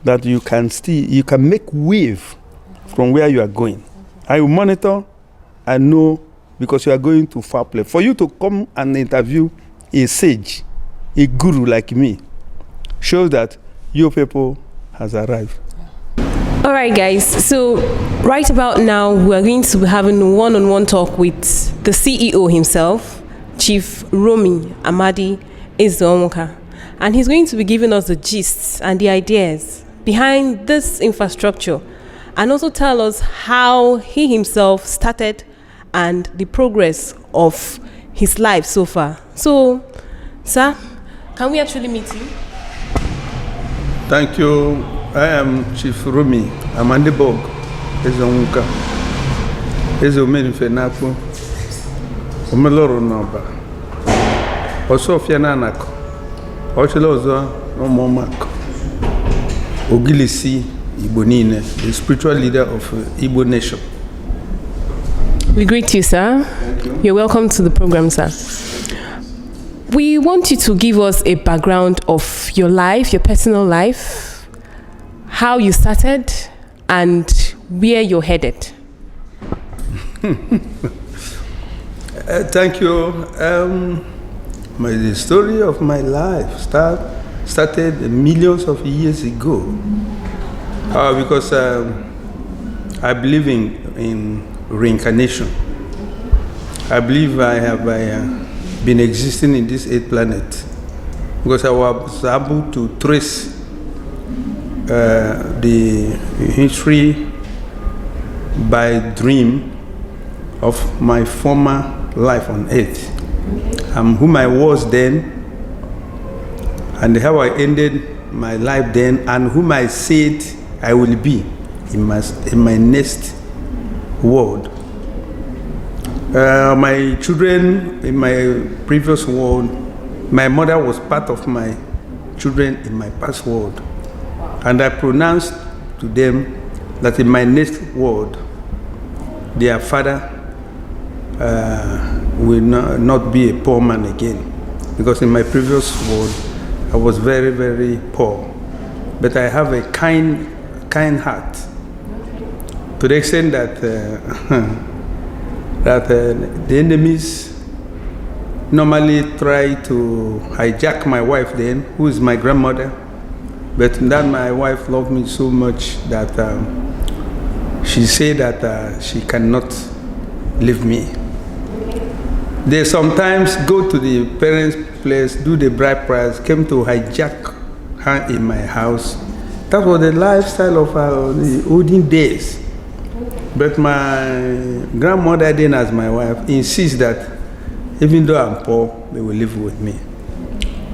that you can make wave from where you are going. I will monitor and know, because you are going to far place. For you to come and interview a sage, a guru like me, shows that your people has arrived. All right, guys. So right about now, we are going to be having one-on-one talk with the CEO himself, Chief Romi Amadi Ezeomoka, and he's going to be giving us the gists and the ideas behind this infrastructure, and also tell us how he himself started and the progress of his life so far. So, sir, can we actually meet you? Thank you. I am Chief Romi Amadi Ezeomoka. Ezomeni Fenapo. Omeloro Naba. Oso Fiananako. Ochelozo no Momak. Ogilisi Ibonine, the spiritual leader of Igbo nation. We greet you, sir. Thank you. You're welcome to the program, sir. We want you to give us a background of your life, your personal life, how you started, and where you're headed. Thank you. The story of my life started millions of years ago. Because I believe in reincarnation. I believe I have been existing in this 8th planet, because I was able to trace the history by dream of my former life on earth, whom I was then, and how I ended my life then, and whom I said I will be in my next world. My children in my previous world, my mother was part of my children in my past world. And I pronounced to them that in my next world, their father will not be a poor man again. Because in my previous world, I was very, very poor. But I have a kind heart, to the extent that the enemies normally try to hijack my wife then, who is my grandmother. But that my wife loved me so much that she said that she cannot leave me. They sometimes go to the parents' place, do the bride price, came to hijack her in my house. That was the lifestyle of the olden days. But my grandmother then, as my wife, insists that even though I'm poor, they will live with me.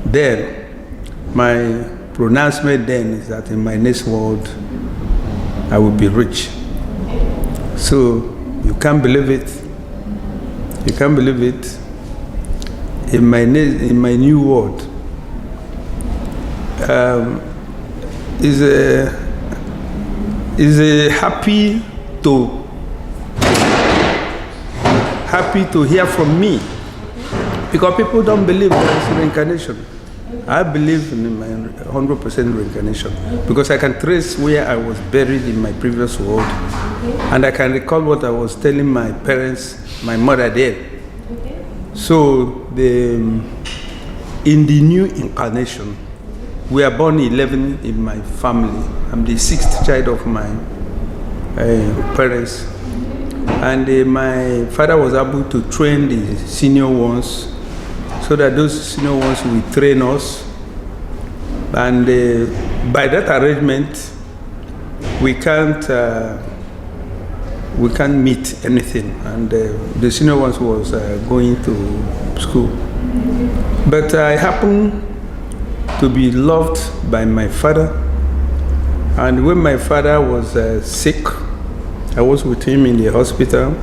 Then, my pronouncement then is that in my next world, I will be rich. So, you can't believe it. You can't believe it. In my new world, is a happy to hear from me, because people don't believe there is reincarnation. I believe in my 100% reincarnation, because I can trace where I was buried in my previous world, and I can recall what I was telling my parents, my mother did. So in the new incarnation, we are born 11 in my family. I'm the 6th child of my parents. And my father was able to train the senior ones, so that those senior ones will train us. And by that arrangement, we can't meet anything. And the senior ones was going to school. But I happened to be loved by my father. And when my father was sick, I was with him in the hospital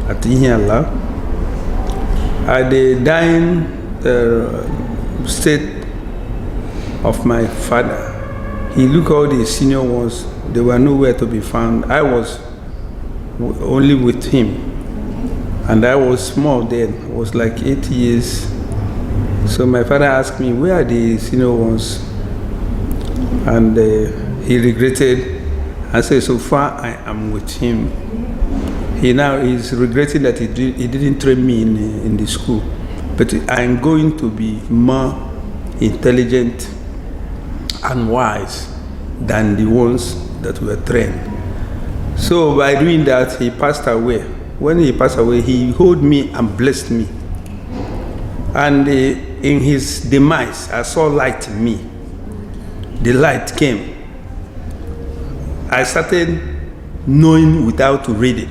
at Ihiala. At the dying state of my father, he looked all the senior ones, they were nowhere to be found. I was only with him, and I was small then, I was like 8 years. So my father asked me, where are the senior ones? And he regretted. I said, so far I am with him. He now is regretting that he didn't train me in the school. But I'm going to be more intelligent and wise than the ones that were trained. So by doing that, he passed away. When he passed away, he held me and blessed me. And in his demise, I saw light in me. The light came. I started knowing without reading.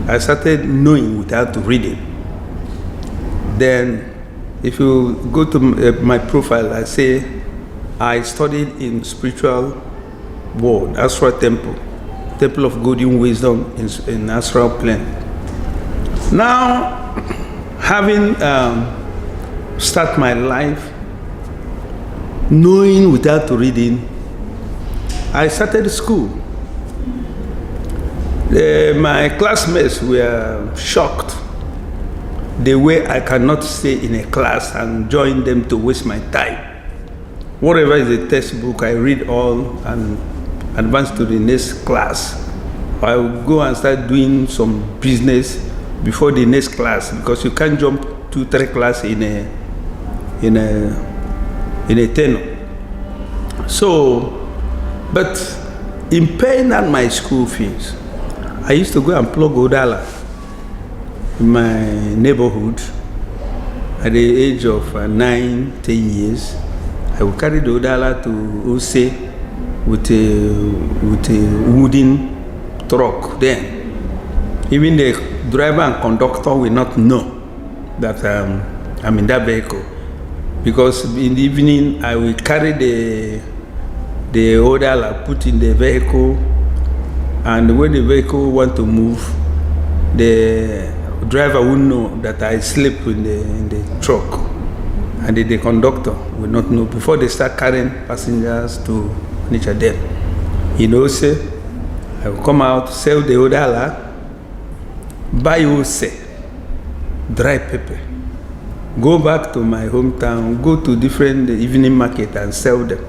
I started knowing without reading. Then, if you go to my profile, I say I studied in spiritual world, Astral Temple, Temple of Golden Wisdom in Astral Plane. Now, having start my life, knowing without reading, I started school. My classmates were shocked the way I cannot stay in a class and join them to waste my time. Whatever is a textbook, I read all and advance to the next class. I will go and start doing some business before the next class, because you can't jump 2-3 classes in a tenor. So, but in paying out my school fees, I used to go and plug Odala in my neighborhood. At the age of 9-10 years, I would carry the Odala to Ose with a wooden truck. Then, even the driver and conductor will not know that I'm in that vehicle, because in the evening I will carry the Odala, put in the vehicle, and when the vehicle want to move, the driver will know that I sleep in the truck, and the conductor will not know before they start carrying passengers to each other. You know, say, I will come out, sell the Odala, buy Ose, dry pepper, go back to my hometown, go to different evening market and sell them.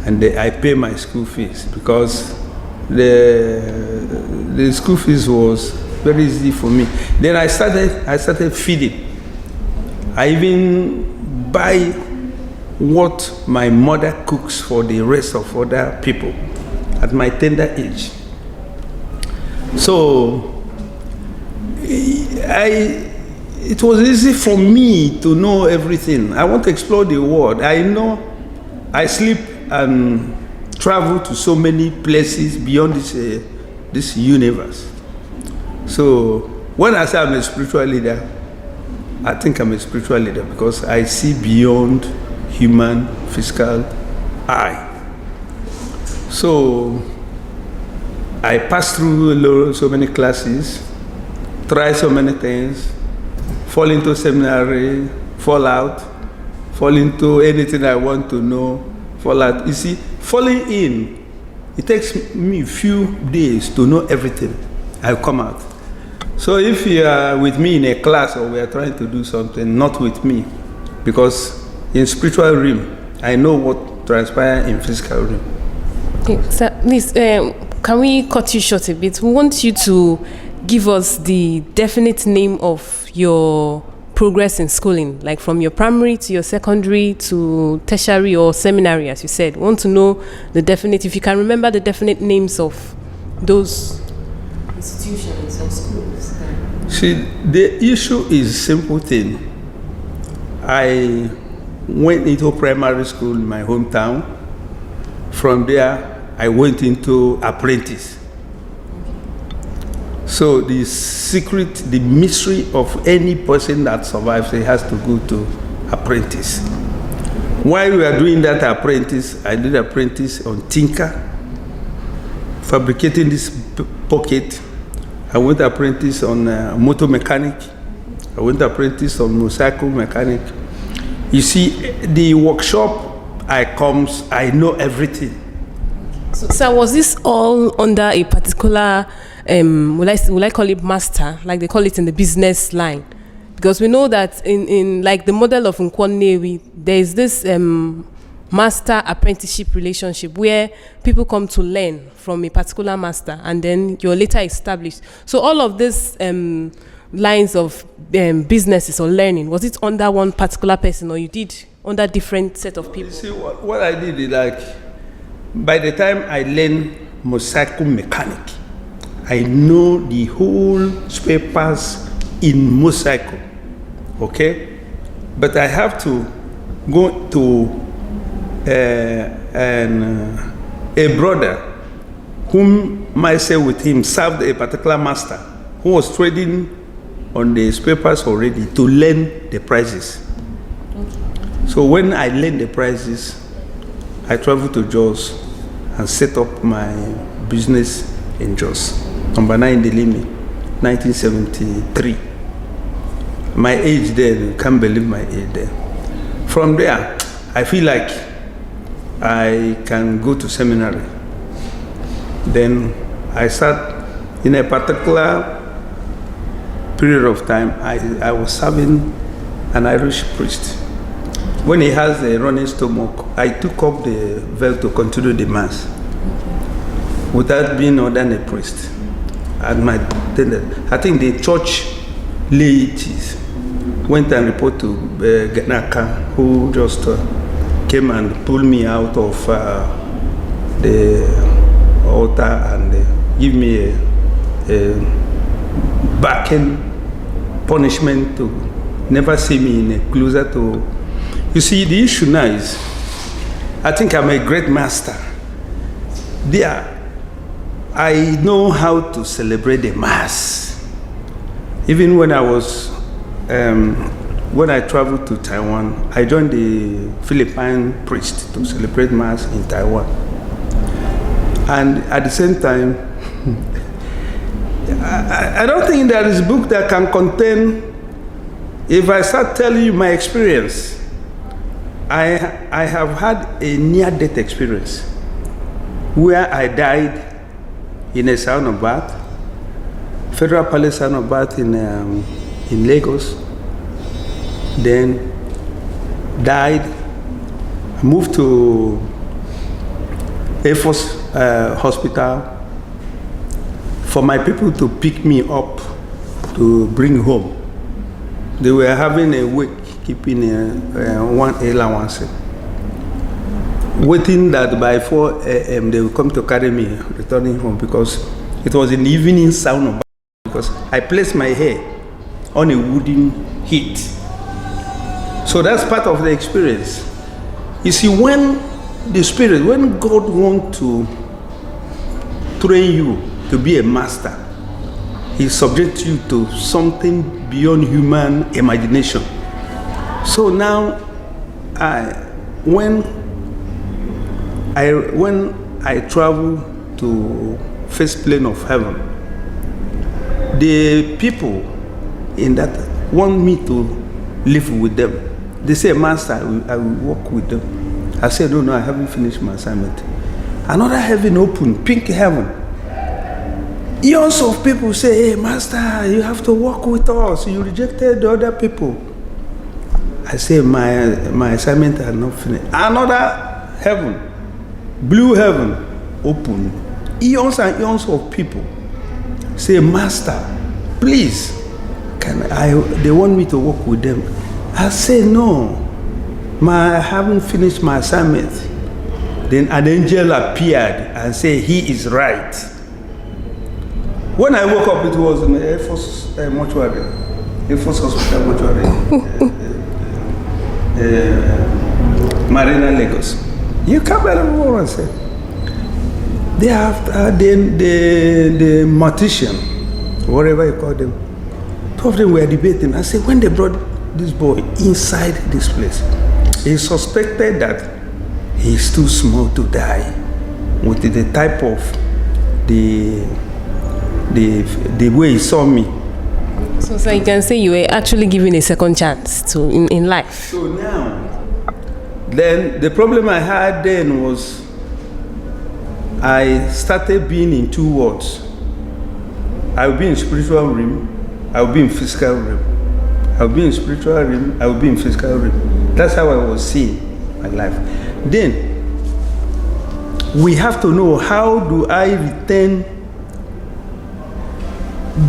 And I pay my school fees, because the school fees was very easy for me. Then I started feeding. I even buy what my mother cooks for the rest of other people at my tender age. So it was easy for me to know everything. I want to explore the world. I know I sleep and travel to so many places beyond this universe. So when I say I'm a spiritual leader, I think I'm a spiritual leader because I see beyond human physical eye. So I passed through so many classes, try so many things, fall into seminary, fall out, fall into anything I want to know, fall out. You see, falling in, it takes me a few days to know everything. I'll come out. So if you are with me in a class or we are trying to do something, not with me, because in spiritual realm, I know what transpires in physical realm. Okay, so please, can we cut you short a bit? We want you to give us the definite name of your progress in schooling, like from your primary to your secondary to tertiary or seminary, as you said. We want to know the definite, if you can remember the definite names of those institutions or schools. See, the issue is a simple thing. I went into primary school in my hometown. From there, I went into Apprentice. So the secret, the mystery of any person that survives, he has to go to Apprentice. While we are doing that Apprentice, I did Apprentice on Tinker. fabricating this pocket. I went apprentice on motor mechanic. I went apprentice on motorcycle mechanic. You see, the workshop I know everything. So was this all under a particular, will I call it master, like they call it in the business line? Because we know that in like the model of Nkwonewi, there is this master apprenticeship relationship where people come to learn from a particular master and then you're later established. So all of this lines of businesses or learning, was it under one particular person or you did under different set of people? You see, what I did is like, by the time I learned motorcycle mechanic, I know the whole spare parts in motorcycle, okay? But I have to go to a brother whom myself with him served a particular master who was trading on the spare parts already to learn the prices. So when I learned the prices, I traveled to Jos and set up my business in Jos, number 9 Delimi, 1973. My age then, you can't believe my age then. From there, I feel like I can go to seminary. Then I start in a particular period of time, I was serving an Irish priest. When he has a running stomach, I took up the veil to continue the mass without being ordained a priest. And I think the church ladies went and reported to Ganaka, who just came and pulled me out of the altar and give me a backing punishment to never see me in a closer to. You see, the issue now is, I think I'm a great master. There, I know how to celebrate the mass. Even when I was, when I traveled to Taiwan, I joined the Philippine priest to celebrate mass in Taiwan. And at the same time, I don't think there is a book that can contain, if I start telling you my experience, I have had a near-death experience where I died in a sauna bath, Federal Palace sauna bath in Lagos, then died, moved to Air Force Hospital for my people to pick me up to bring home. They were having a week keeping one allowance, waiting that by 4 a.m. they will come to carry me, returning home, because it was in the evening sauna, because I placed my hair on a wooden heat. So that's part of the experience. You see, when the Spirit, when God wants to train you to be a master, He subjects you to something beyond human imagination. So now, when I travel to first plane of heaven, the people in that want me to live with them. They say, Master, I will walk with them. I said, no, I haven't finished my assignment. Another heaven opened, pink heaven. Years of people say, hey, Master, you have to walk with us. You rejected the other people. I say, my assignment are not finished. Another heaven, blue heaven, open. Eons and eons of people say, Master, please, they want me to work with them. I say, no, I haven't finished my assignment. Then an angel appeared and said, he is right. When I woke up, it was in the Air Force mortuary, Air Force Hospital mortuary. Marina, Lagos. You come back and say, thereafter, the mortician, whatever you call them, two of them were debating. I said, when they brought this boy inside this place, he suspected that he's too small to die with the type of the way he saw me. So you can say you were actually given a second chance to in life. So now, then the problem I had then was I started being in two worlds. I would be in spiritual realm, I would be in physical realm. I would be in spiritual realm, I would be in physical realm. That's how I was seeing my life. Then, we have to know, how do I return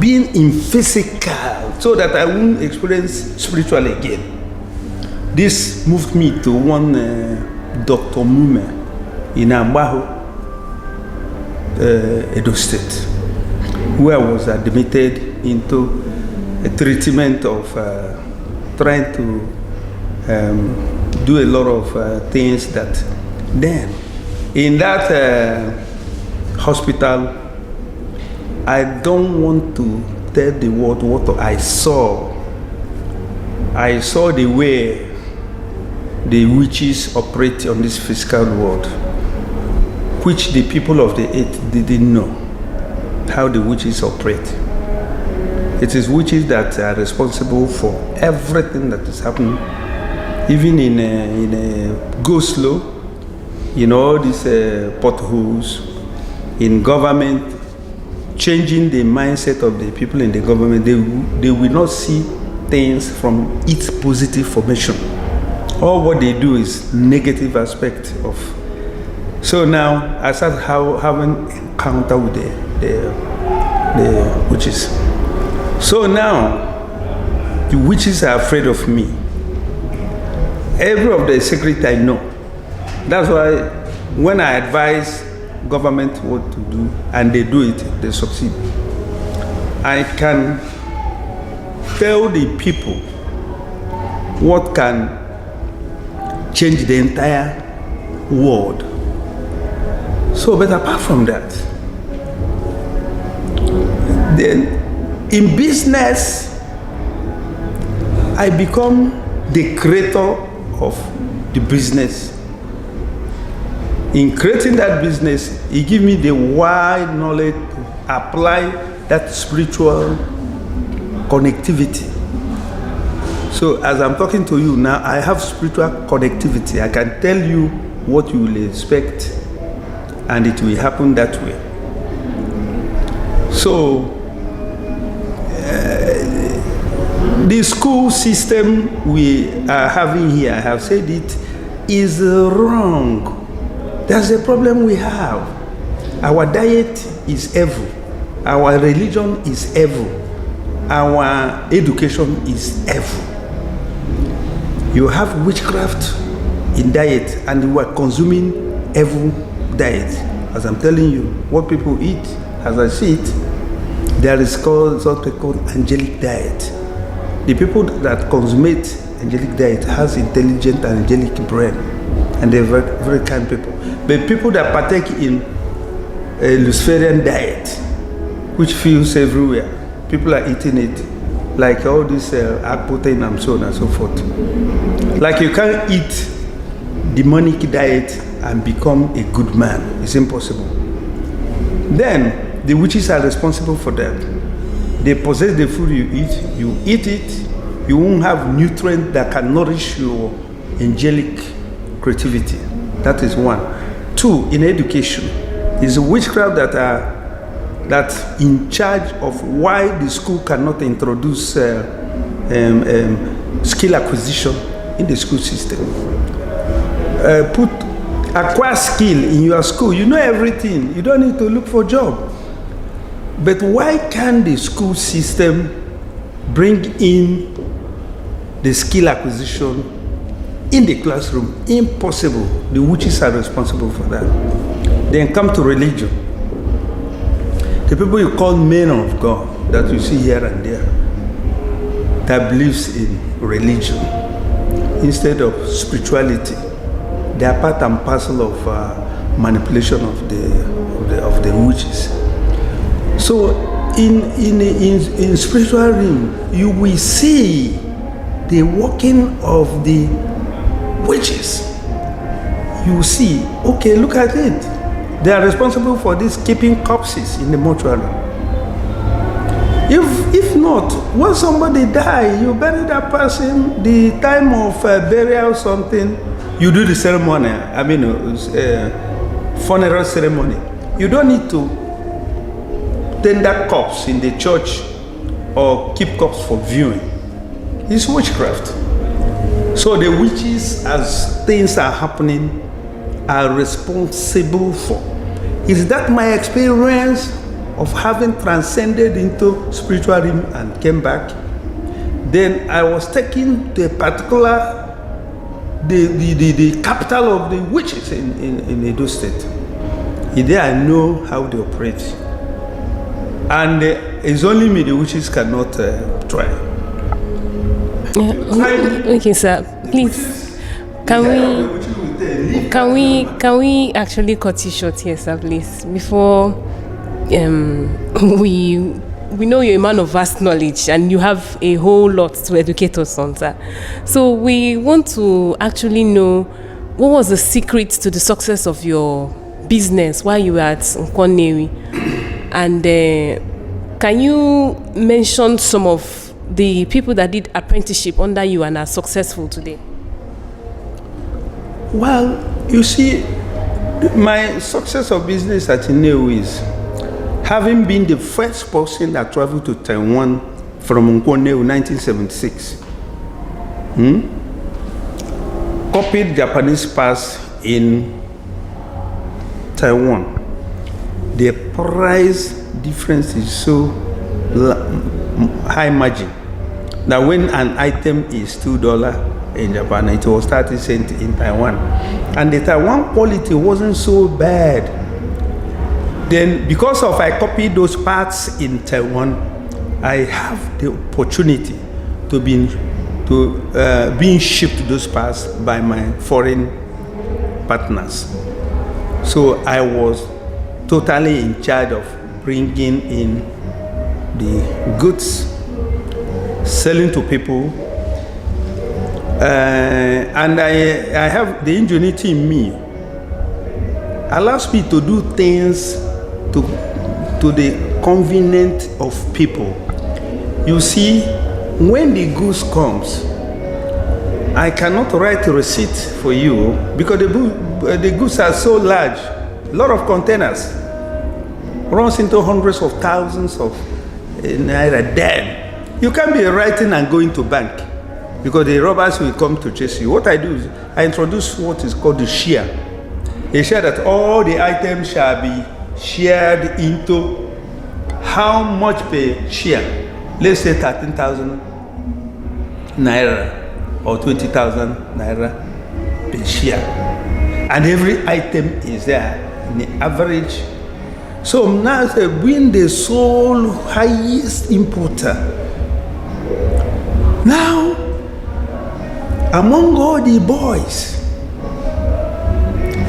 being in physical so that I won't experience spiritual again? This moved me to one Dr. Mume in Ambaho, Edo State, where I was admitted into a treatment of trying to do a lot of things that then in that hospital, I don't want to tell the world what I saw. I saw the way the witches operate on this physical world, which the people of the earth didn't know how the witches operate. It is witches that are responsible for everything that is happening, even in a go slow, all these potholes in government, changing the mindset of the people in the government. They will not see things from its positive formation. All what they do is negative aspect of. So now I started having encounter with the witches. So now the witches are afraid of me. Every of the secret I know. That's why when I advise government what to do and they do it, they succeed. I can tell the people what can change the entire world. So, but apart from that, then in business, I become the creator of the business. In creating that business, he give me the wide knowledge to apply that spiritual connectivity. So as I'm talking to you now, I have spiritual connectivity. I can tell you what you will expect, and it will happen that way. So the school system we are having here, I have said it, is wrong. There's a problem we have. Our diet is evil. Our religion is evil. Our education is evil. You have witchcraft in diet and you are consuming evil diet. As I'm telling you, what people eat, as I see it, there is something called angelic diet. The people that consummate angelic diet has intelligent and angelic brain, and they're very, very kind people. But people that partake in a Luciferian diet, which feels everywhere, people are eating it, like all this protein and so on and so forth. Like you can't eat demonic diet and become a good man. It's impossible. Then the witches are responsible for that. They possess the food you eat it, you won't have nutrients that can nourish your angelic creativity. That is one. Two, in education, is a witchcraft that's in charge of why the school cannot introduce skill acquisition in the school system. Acquire skill in your school. You know everything. You don't need to look for a job. But why can't the school system bring in the skill acquisition in the classroom? Impossible. The witches are responsible for that. Then come to religion. The people you call men of God that you see here and there, that believes in religion instead of spirituality, they are part and parcel of manipulation of the witches. So in spiritual realm, you will see the working of the witches. You will see, okay, look at it. They are responsible for this keeping corpses in the mortuary. If not, when somebody die, you bury that person, the time of burial or something, you do the ceremony, funeral ceremony. You don't need to tender corpse in the church or keep corpse for viewing. It's witchcraft. So the witches, as things are happening, are responsible for. Is that my experience of having transcended into spiritual realm and came back? Then I was taken to a particular, the capital of the witches in Edo State. There I know how they operate. And it's only me the witches cannot try. Okay, sir. Please, can we actually cut you short here, sir, please? Before we know you're a man of vast knowledge and you have a whole lot to educate us on, sir. So we want to actually know what was the secret to the success of your business while you were at Nkwonewi, and can you mention some of the people that did apprenticeship under you and are successful today? Well, you see, my success of business at Nkwonewi is having been the first person that traveled to Taiwan from Nkwonewi in 1976. Copied Japanese pass in Taiwan. The price difference is so high margin that when an item is $2 in Japan, it was 30 cents in Taiwan. And the Taiwan quality wasn't so bad. Then because of I copied those parts in Taiwan, I have the opportunity to being shipped those parts by my foreign partners. So I was totally in charge of bringing in the goods, selling to people, and I have the ingenuity in me. Allows me to do things to the convenience of people. You see, when the goods comes, I cannot write a receipt for you because the goods are so large. A lot of containers runs into hundreds of thousands of naira. Then you can't be writing and going to bank because the robbers will come to chase you. What I do is I introduce what is called the share. A share that all the items shall be shared into how much per share. Let's say 13,000 naira or 20,000 naira per share. And every item is there in the average. So now being the sole highest importer. Now, among all the boys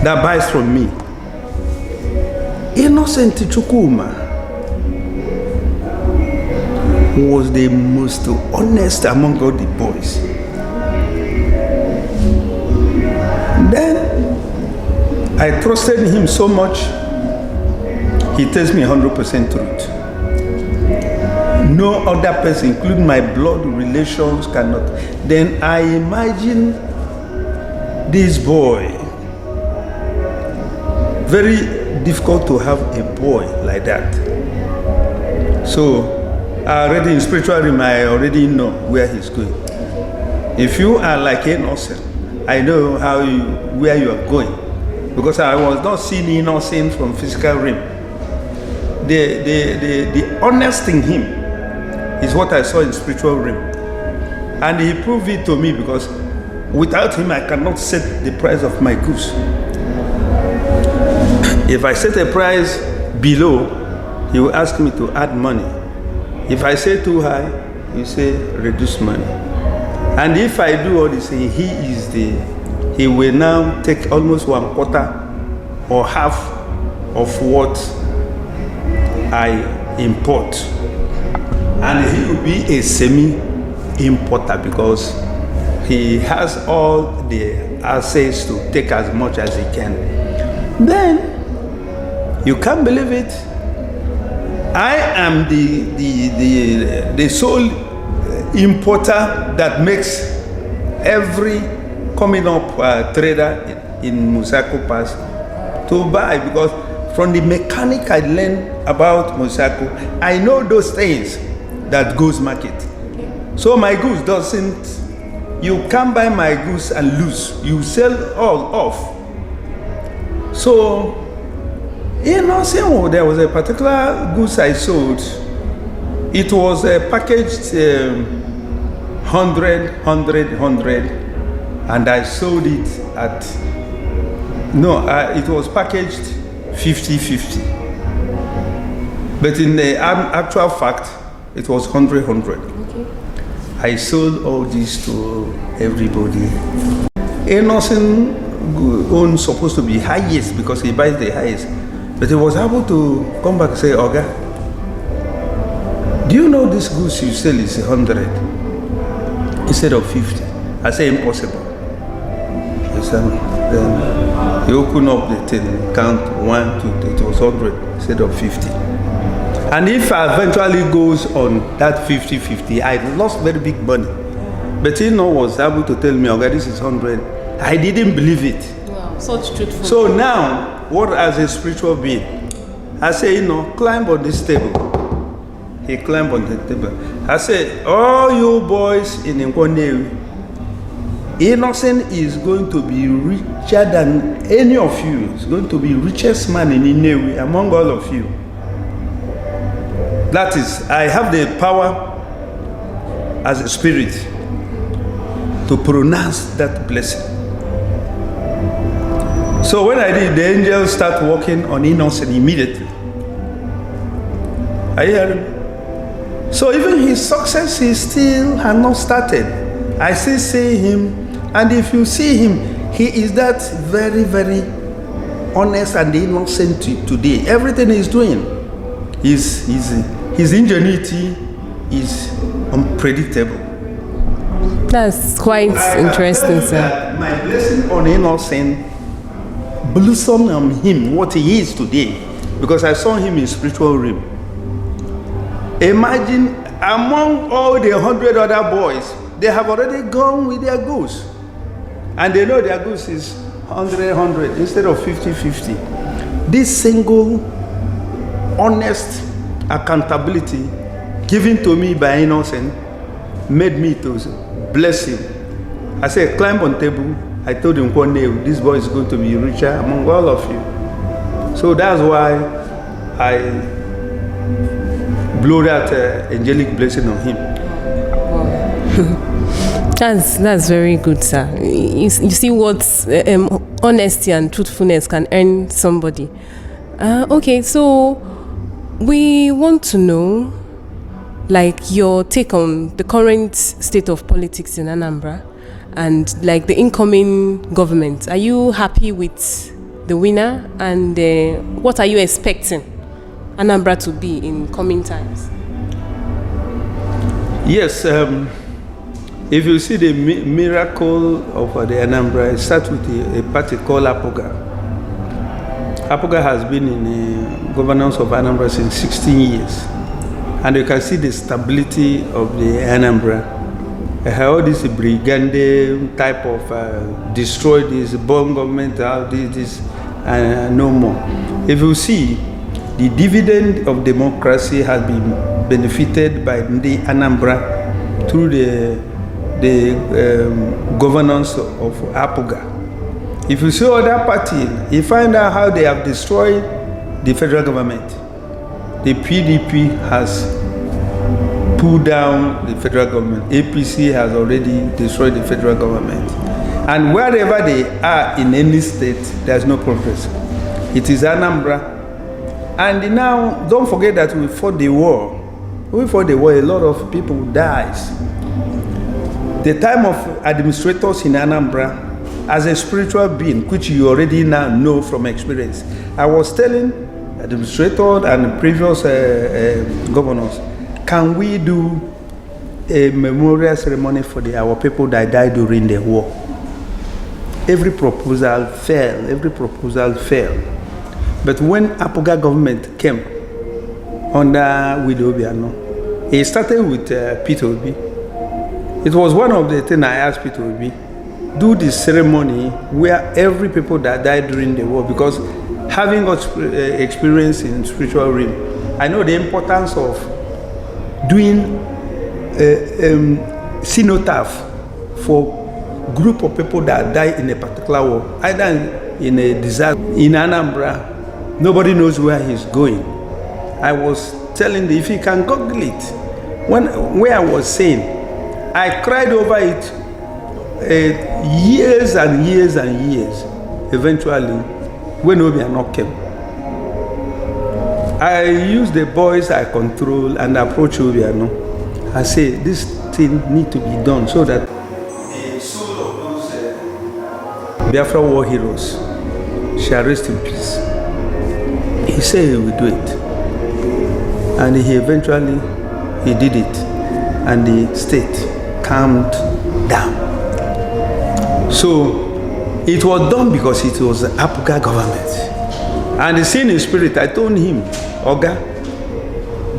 that buys from me, Innocent Chukuma was the most honest among all the boys. Then I trusted him so much, he tells me 100% truth. No other person, including my blood relations, cannot. Then I imagine this boy, very difficult to have a boy like that. So already in spiritual realm, I already know where he's going. If you are like innocent, I know where you are going, because I was not seeing innocent from physical realm. The honest in him is what I saw in spiritual realm, and he proved it to me, because without him I cannot set the price of my goods. If I set a price below, he will ask me to add money. If I say too high, he say reduce money. And if I do all this, he will now take almost 1/4 or half of what I import. And he will be a semi-importer because he has all the assets to take as much as he can. Then You can't believe it. I am the sole importer that makes every coming up trader in Musako Pass to buy, because from the mechanic I learned about Musako, I know those things that goes market. So my goods doesn't, you can't buy my goods and lose. You sell all off. So, there was a particular goods I sold. It was packaged 100, and I sold it at, it was packaged 50. But in the actual fact, it was 100. Okay. I sold all this to everybody. Innocent own supposed to be highest because he buys the highest. But he was able to come back and say, Oga, do you know this goods you sell is 100 instead of 50? I say impossible. Then he opened up the thing, count 1, 2, 3, it was 100 instead of 50. And if I eventually goes on that 50, I lost very big money. But he was able to tell me, okay, this is 100. I didn't believe it. Wow, such truthfulness. So now, what as a spiritual being? I say, climb on this table. He climbed on the table. I say, all you boys in Nkwonewi, Innocent is going to be richer than any of you. He's going to be richest man in Nnewi among all of you. That is, I have the power as a spirit to pronounce that blessing. So when I did, the angels start working on Innocent immediately. I hear him. So even his success, he still had not started. I still see him, and if you see him, he is that very, very honest and innocent today. Everything he's doing, his ingenuity is unpredictable. That's quite interesting, sir. My blessing on Innocent blossom on him what he is today, because I saw him in spiritual realm. Imagine among all the 100 other boys, they have already gone with their goods, and they know their goods is 100 instead of 50. This single honest accountability given to me by Innocent made me to bless him. I said, climb on table. I told him one day, this boy is going to be richer among all of you. So that's why I blew that angelic blessing on him. That's very good, sir. You see what honesty and truthfulness can earn somebody. Okay, so we want to know, like, your take on the current state of politics in Anambra and like the incoming government. Are you happy with the winner, and what are you expecting Anambra to be in coming times? Yes, if you see the miracle of the Anambra, it starts with a party called Apoga. Apoga has been in the governance of Anambra since 16 years. And you can see the stability of the Anambra. How this brigande type of destroy this, bomb government, this, no more. If you see, the dividend of democracy has been benefited by the Anambra through the governance of Apoga. If you see other party, you find out how they have destroyed the federal government. The PDP has pulled down the federal government. APC has already destroyed the federal government. And wherever they are in any state, there's no progress. It is Anambra. And now, don't forget that we fought the war. We fought the war, a lot of people dies. The time of administrators in Anambra, as a spiritual being, which you already now know from experience, I was telling administrators and previous governors, can we do a memorial ceremony for our people that died during the war? Every proposal failed. But when Apoga government came under Widow Obiano, it started with Peter Obi. It was one of the things I asked Peter Obi, do the ceremony where every people that died during the war, because having got experience in spiritual realm, I know the importance of doing cenotaph for group of people that die in a particular war, either in a disaster. In Anambra, nobody knows where he's going. I was telling you, if you can Google it, where I was saying, I cried over it years and years and years. Eventually, when Obiano came, I used the boys I control and approach Obiano. I say, this thing need to be done so that the soul of those Biafra war heroes shall rest in peace. He said he will do it. And he eventually, he did it. And the state calmed down. So, it was done because it was the Apoga government. And the scene in spirit, I told him, Oga,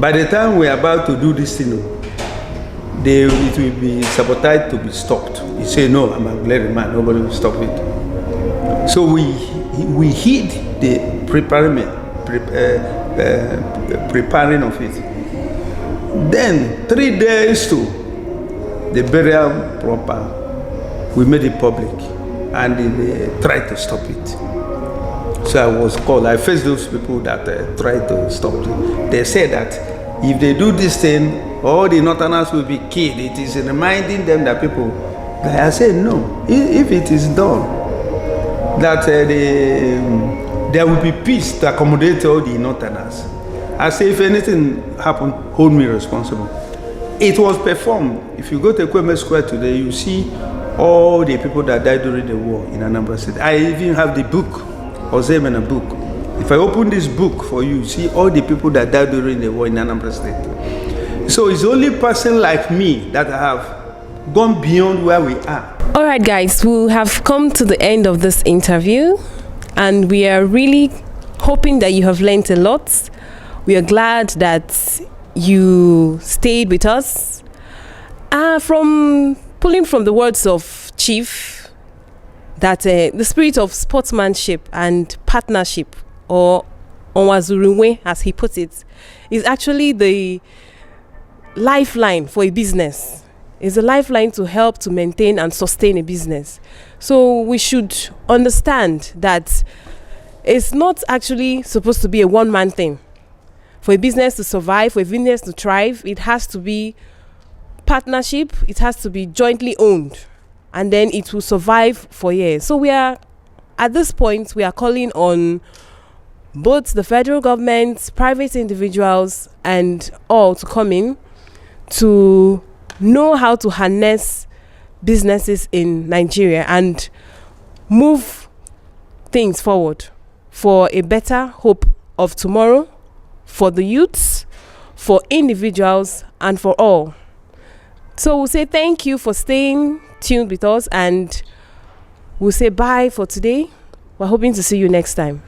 by the time we are about to do this thing, it will be sabotaged to be stopped. He said, no, I'm a glad man, nobody will stop it. So we hid the preparing of it. Then 3 days to the burial proper, we made it public and they tried to stop it. So I was called, I faced those people that tried to stop it. They said that if they do this thing, all the Northerners will be killed. It is reminding them that people. I said no. If it is done, that there will be peace to accommodate all the Northerners. I say if anything happened, hold me responsible. It was performed. If you go to Kweme Square today, you see all the people that died during the war in Anambra State. I even have the book, or them in a book. If I open this book for you, see all the people that died during the war in Anambra State. So it's only person like me that have gone beyond where we are. All right, guys, we have come to the end of this interview, and we are really hoping that you have learned a lot. We are glad that you stayed with us. From pulling from the words of Chief, that the spirit of sportsmanship and partnership, or onwazurunwe, as he puts it, is actually the lifeline for a business. It's a lifeline to help to maintain and sustain a business. So we should understand that it's not actually supposed to be a one-man thing. For a business to survive, for a business to thrive, it has to be partnership, it has to be jointly owned, and then it will survive for years. So we are, at this point, we are calling on both the federal government, private individuals, and all to come in to know how to harness businesses in Nigeria and move things forward for a better hope of tomorrow, for the youths, for individuals, and for all. So we'll say thank you for staying tuned with us, and we'll say bye for today. We're hoping to see you next time.